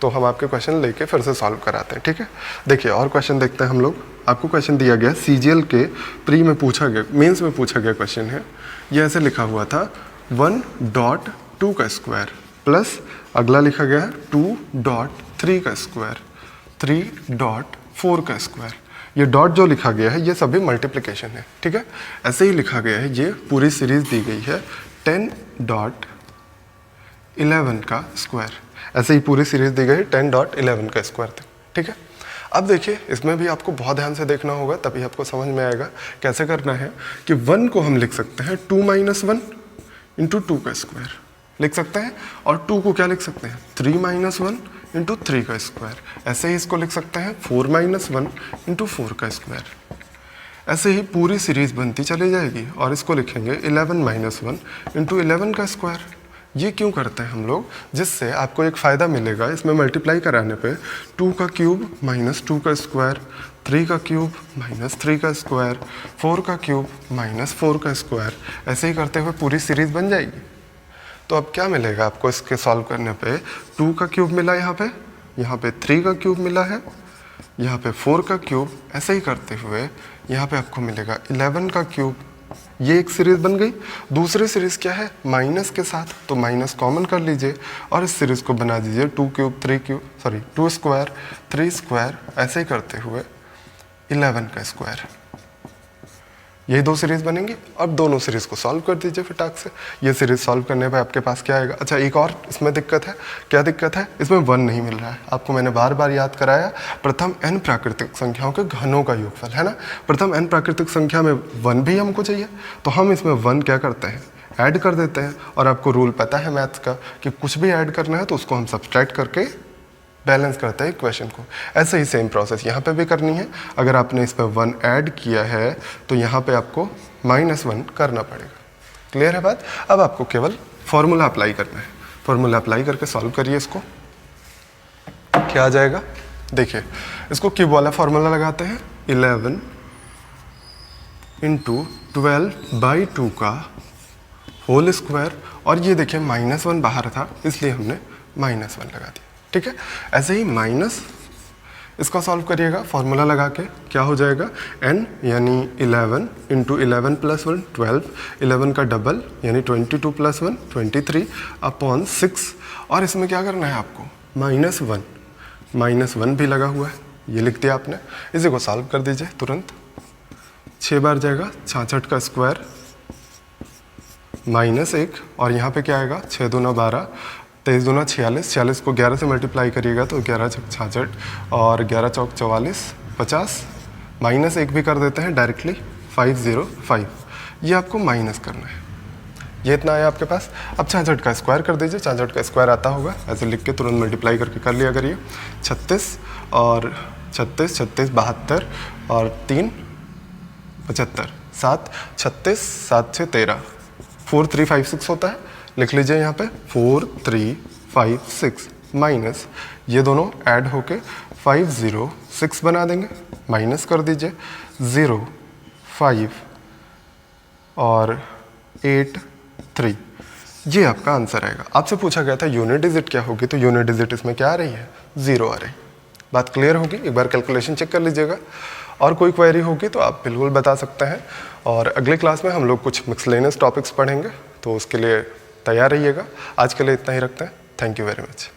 तो हम आपके क्वेश्चन लेके फिर से सॉल्व कराते हैं, ठीक है। देखिए और क्वेश्चन देखते हैं हम लोग। आपको क्वेश्चन दिया गया CGL के प्री में पूछा गया, मेंस में पूछा गया क्वेश्चन है। ये ऐसे लिखा हुआ था 1.2 का स्क्वायर प्लस अगला लिखा गया 2.3 का स्क्वायर, 3.4 का स्क्वायर। ये डॉट जो लिखा गया है ये सभी मल्टीप्लिकेशन है, ठीक है। ऐसे ही लिखा गया है, ये पूरी सीरीज दी गई है 10.11 का स्क्वायर। ऐसे ही पूरी सीरीज दी गई 10.11 का स्क्वायर तक, ठीक है। अब देखिए इसमें भी आपको बहुत ध्यान से देखना होगा, तभी आपको समझ में आएगा कैसे करना है। कि 1 को हम लिख सकते हैं 2 - 1 × 2 का स्क्वायर लिख सकते हैं, और 2 को क्या लिख सकते हैं 3 - 1 × 3 का स्क्वायर। ऐसे ही इसको लिख सकते हैं 4 - 1 × 4 का स्क्वायर। ऐसे ही पूरी सीरीज बनती चली जाएगी और इसको लिखेंगे 11 - 1 × 11 का स्क्वायर। ये क्यों करते हैं हम लोग? जिससे आपको एक फ़ायदा मिलेगा, इसमें मल्टीप्लाई कराने पे 2 का क्यूब - 2 का स्क्वायर, 3 का क्यूब - 3 का स्क्वायर, 4 का क्यूब - 4 का स्क्वायर। ऐसे ही करते हुए पूरी सीरीज बन जाएगी। तो अब क्या मिलेगा आपको इसके सॉल्व करने पे? 2 का क्यूब मिला यहाँ पे 3 का क्यूब मिला है, यहाँ पे 4 का क्यूब। ऐसे ही करते हुए यहाँ पे आपको मिलेगा 11 का क्यूब। ये एक सीरीज बन गई। दूसरी सीरीज क्या है? माइनस के साथ, तो माइनस कॉमन कर लीजिए और इस सीरीज को बना दीजिए 2 स्क्वायर 3 स्क्वायर। ऐसे ही करते हुए 11 का स्क्वायर। ये 2 सीरीज बनेंगी। अब दोनों सीरीज को सॉल्व कर दीजिए फटाक से। ये सीरीज सॉल्व करने पे आपके पास क्या आएगा? अच्छा एक और इसमें दिक्कत है। क्या दिक्कत है? इसमें 1 नहीं मिल रहा है। आपको मैंने बार बार याद कराया, प्रथम n प्राकृतिक संख्याओं के घनों का योगफल है ना। प्रथम n प्राकृतिक संख्या में 1 भी हमको चाहिए, तो हम इसमें 1 क्या करते हैं? ऐड कर देते हैं। और आपको रूल पता है मैथ्स का कि कुछ भी ऐड करना है तो उसको हम सब्सट्रैक्ट करके बैलेंस करते हैं इक्वेशन को। ऐसे ही सेम प्रोसेस यहाँ पे भी करनी है। अगर आपने इस पर 1 ऐड किया है तो यहाँ पे आपको -1 करना पड़ेगा। क्लियर है बात? अब आपको केवल फॉर्मूला अप्लाई करना है। फॉर्मूला अप्लाई करके सॉल्व करिए इसको। क्या आ जाएगा? देखिए इसको क्यूब वाला फॉर्मूला लगाते हैं। 11 × 12/2 का होल स्क्वायर। और ये देखिए -1 बाहर था इसलिए हमने -1 लगा दिया, ठीक है। ऐसे ही माइनस इसका सॉल्व करिएगा फॉर्मूला लगा के। क्या हो जाएगा? n यानी 11 × 11 + 1 12, 11 का डबल यानी 22 + 1 23 अपॉन 6। और इसमें क्या करना है आपको? -1 भी लगा हुआ है, ये लिख दिया आपने। इसी को सॉल्व कर दीजिए तुरंत। 6 बार जाएगा 66 का स्क्वायर -1, और यहाँ पे क्या आएगा? 6 दूना 12, 23 दूना 46, 46 को 11 से मल्टीप्लाई करिएगा तो 11 × 6 = 66 और 11 × 4 = 44, 50। -1 भी कर देते हैं डायरेक्टली 505। ये आपको माइनस करना है, ये इतना है आपके पास। अब 66 का स्क्वायर कर दीजिए, 66 का स्क्वायर आता होगा ऐसे लिख के तुरंत मल्टीप्लाई करके कर लिया करिए। 36 और 36, 36 72 और 3 75, 7 36, 7 6 13, 4356 होता है। लिख लीजिए यहाँ पे 4356 माइनस ये दोनों ऐड होके 506 बना देंगे, माइनस कर दीजिए 0 5 और 8 3। ये आपका आंसर आएगा। आपसे पूछा गया था यूनिट डिजिट क्या होगी, तो यूनिट डिजिट इसमें क्या आ रही है, 0 आ रही। बात क्लियर होगी। एक बार कैलकुलेशन चेक कर लीजिएगा। और कोई क्वेरी होगी तो आप बिल्कुल बता सकते हैं। और अगले क्लास में हम लोग कुछ मिसलेनियस टॉपिक्स पढ़ेंगे, तो उसके लिए तैयार रहिएगा। आज के लिए इतना ही रखते हैं। Thank you very much.